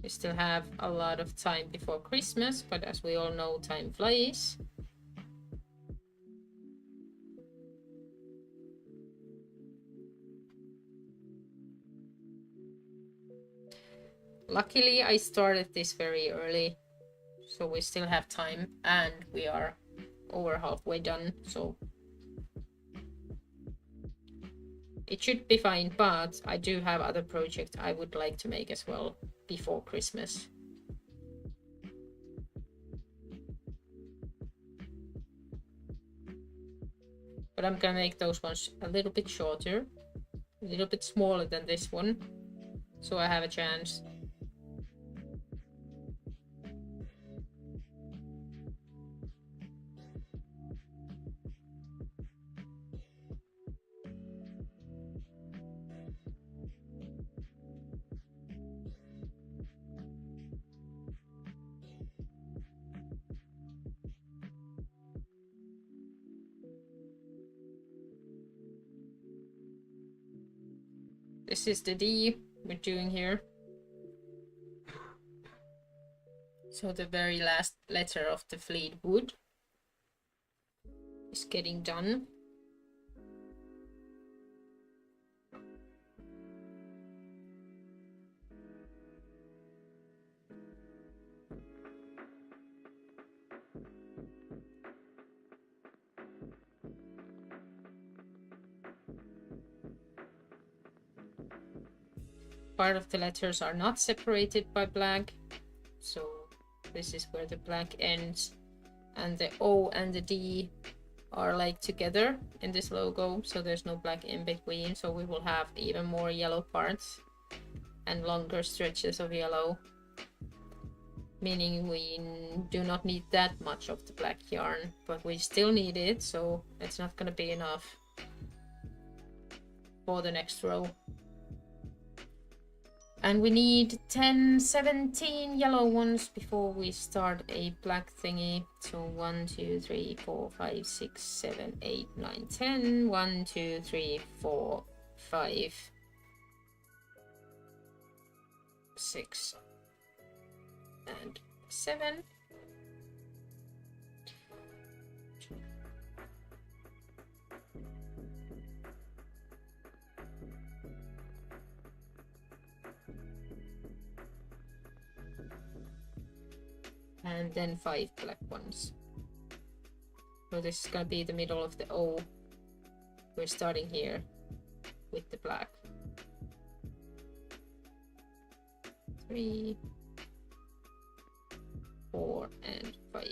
We still have a lot of time before Christmas, but as we all know, time flies. Luckily, I started this very early, so we still have time, and we are over halfway done, so it should be fine, but I do have other projects I would like to make as well before Christmas. But I'm gonna make those ones a little bit shorter, a little bit smaller than this one, so I have a chance. This is the D we're doing here. So the very last letter of the Fleetwood is getting done. Part of the letters are not separated by black, so this is where the black ends, and the O and the D are like together in this logo, so there's no black in between, so we will have even more yellow parts and longer stretches of yellow, meaning we do not need that much of the black yarn, but we still need it, so it's not going to be enough for the next row. And we need 10, 17 yellow ones before we start a black thingy. So 1, 2, 3, 4, 5, 6, 7, 8, 9, 10. 1, 2, 3, 4, 5, 6, and 7. And then 5 black ones. So this is gonna be the middle of the O. We're starting here with the black. 3, 4, and 5.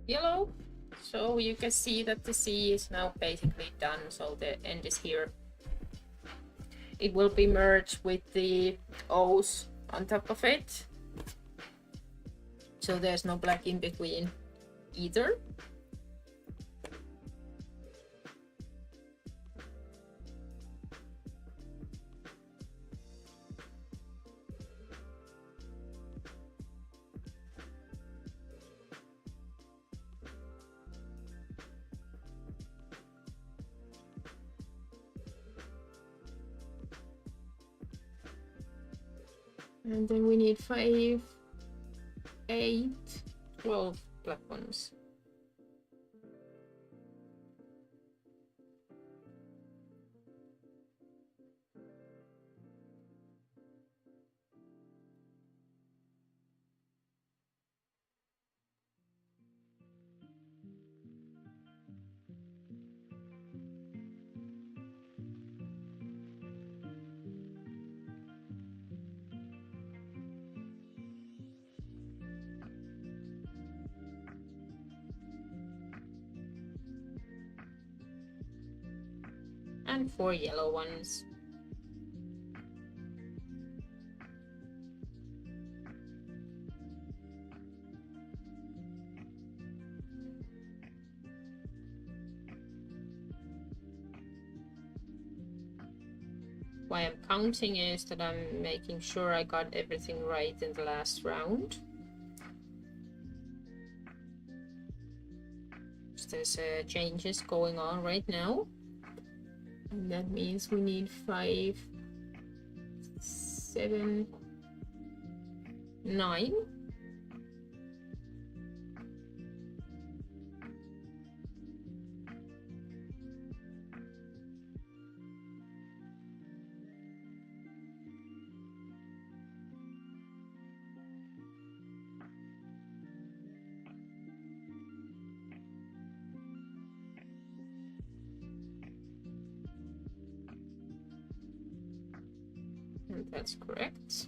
Yellow. So you can see that the C is now basically done, so the end is here. It will be merged with the O's on top of it, so there's no black in between either. And then we need 5, 8, 12 black ones. and 4 yellow ones. Why I'm counting is that I'm making sure I got everything right in the last round. There's changes going on right now, and that means we need 5, 7, 9. And that's correct.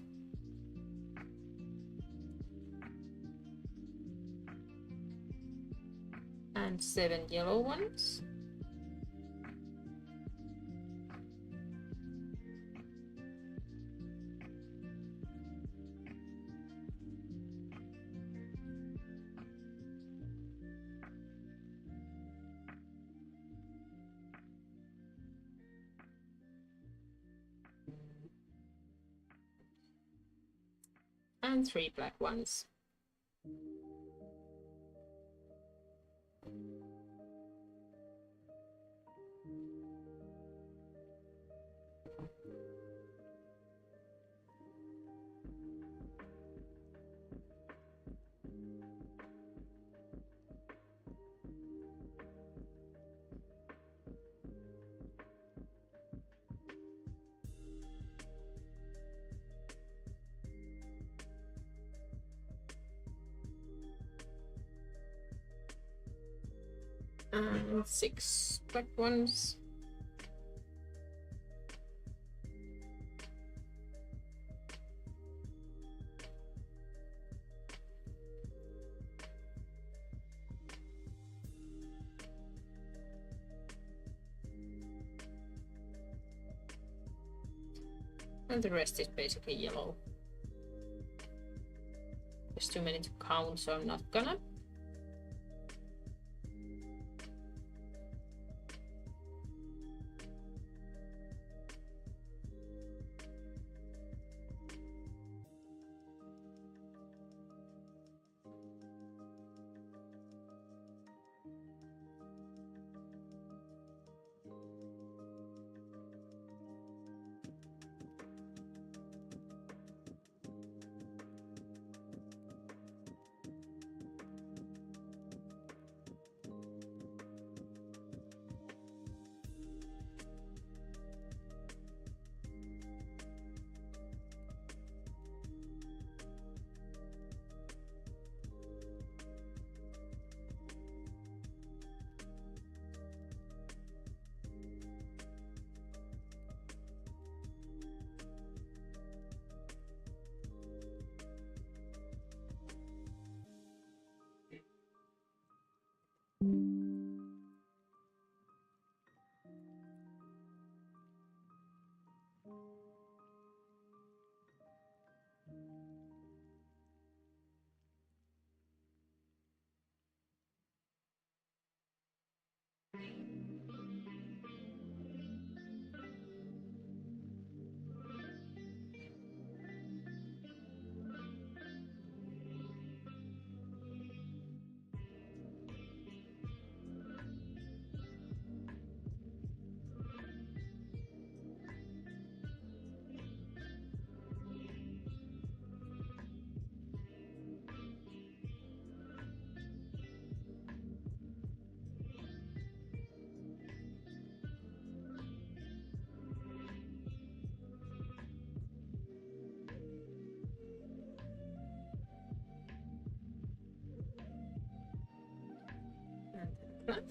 And 7 yellow ones. And 3 black ones. And 6 black ones. And the rest is basically yellow. There's too many to count, so I'm not gonna. Black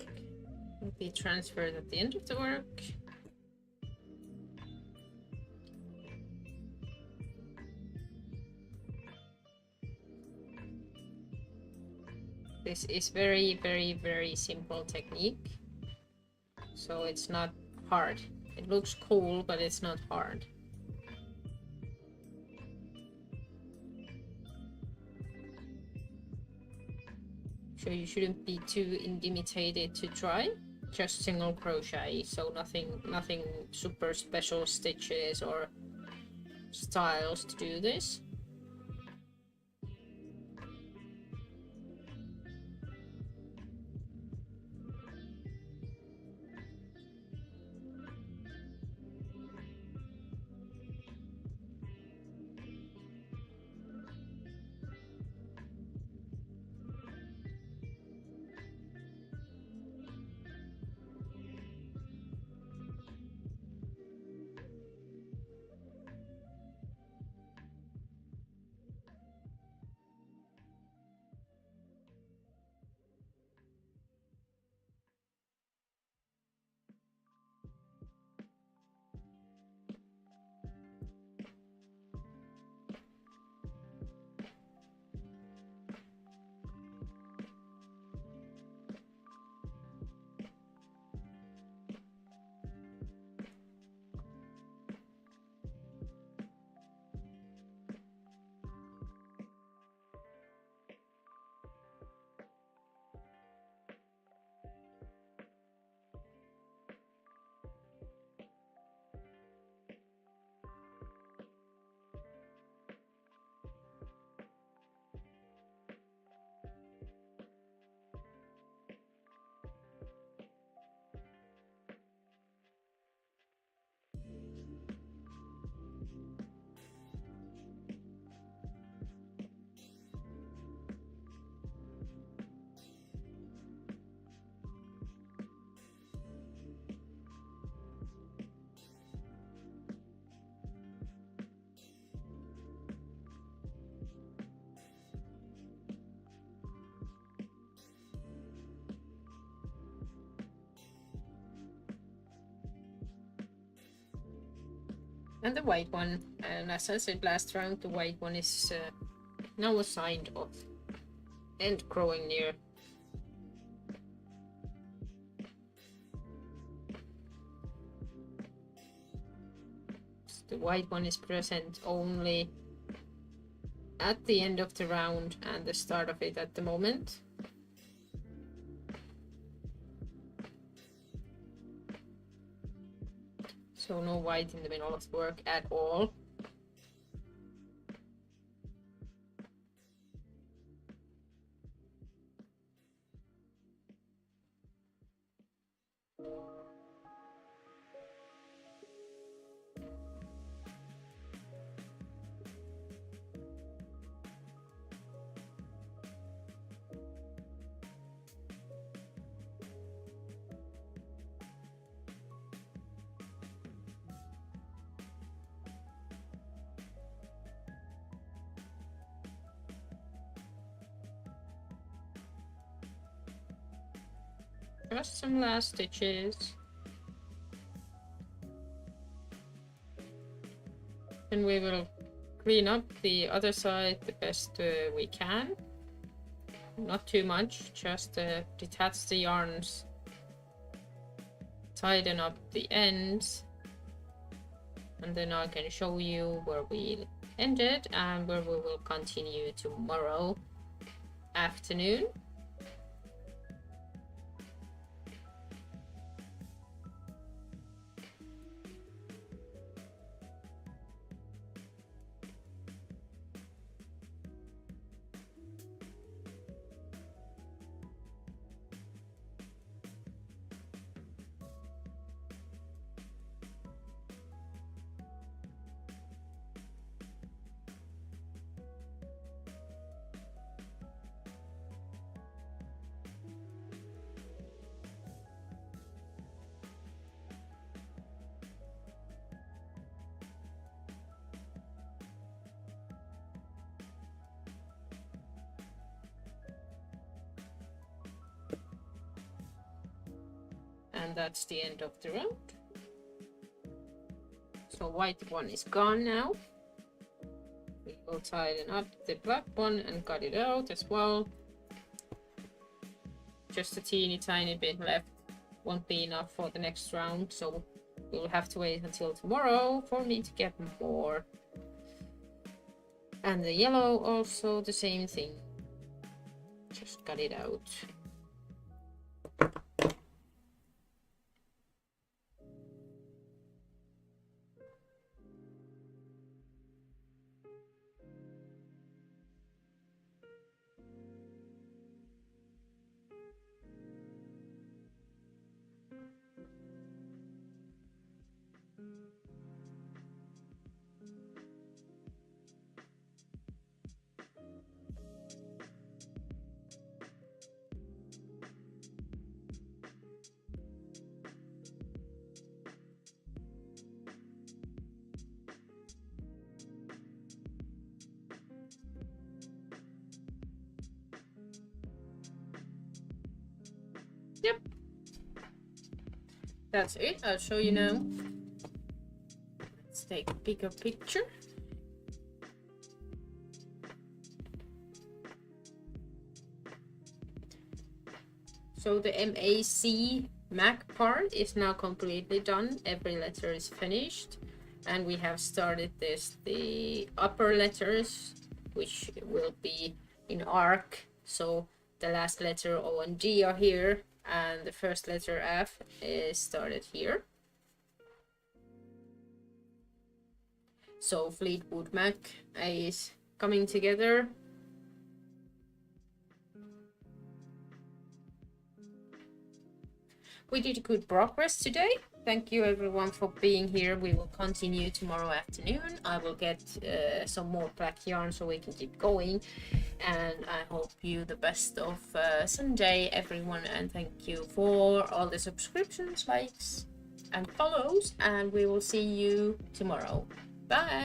will be transferred at the end of the work. This is very, very, very simple technique, so it's not hard. It looks cool, but it's not hard. So you shouldn't be too intimidated to try. Just single crochet, so nothing super special stitches or styles to do this. And the white one, and as I said last round, the white one is now assigned off and growing near. So the white one is present only at the end of the round and the start of it at the moment. So no white in the middle of the work at all. Just some last stitches. And we will clean up the other side the best we can. Not too much, just detach the yarns, tighten up the ends, and then I can show you where we ended and where we will continue tomorrow afternoon. And that's the end of the round. So white one is gone now. We will tighten up the black one and cut it out as well. Just a teeny tiny bit left. Won't be enough for the next round, so We'll have to wait until tomorrow for me to get more. And the yellow also the same thing. Just cut it out. Yep. That's it. I'll show you now. Let's take a bigger picture. So the Mac part is now completely done. Every letter is finished. And we have started the upper letters, which will be in arc. So the last letter O and G are here, and the first letter F is started here. So Fleetwood Mac is coming together. We did good progress today. Thank you everyone for being here. We will continue tomorrow afternoon. I will get some more black yarn so we can keep going. And I hope you the best of Sunday, everyone. And thank you for all the subscriptions, likes, and follows. And we will see you tomorrow. Bye.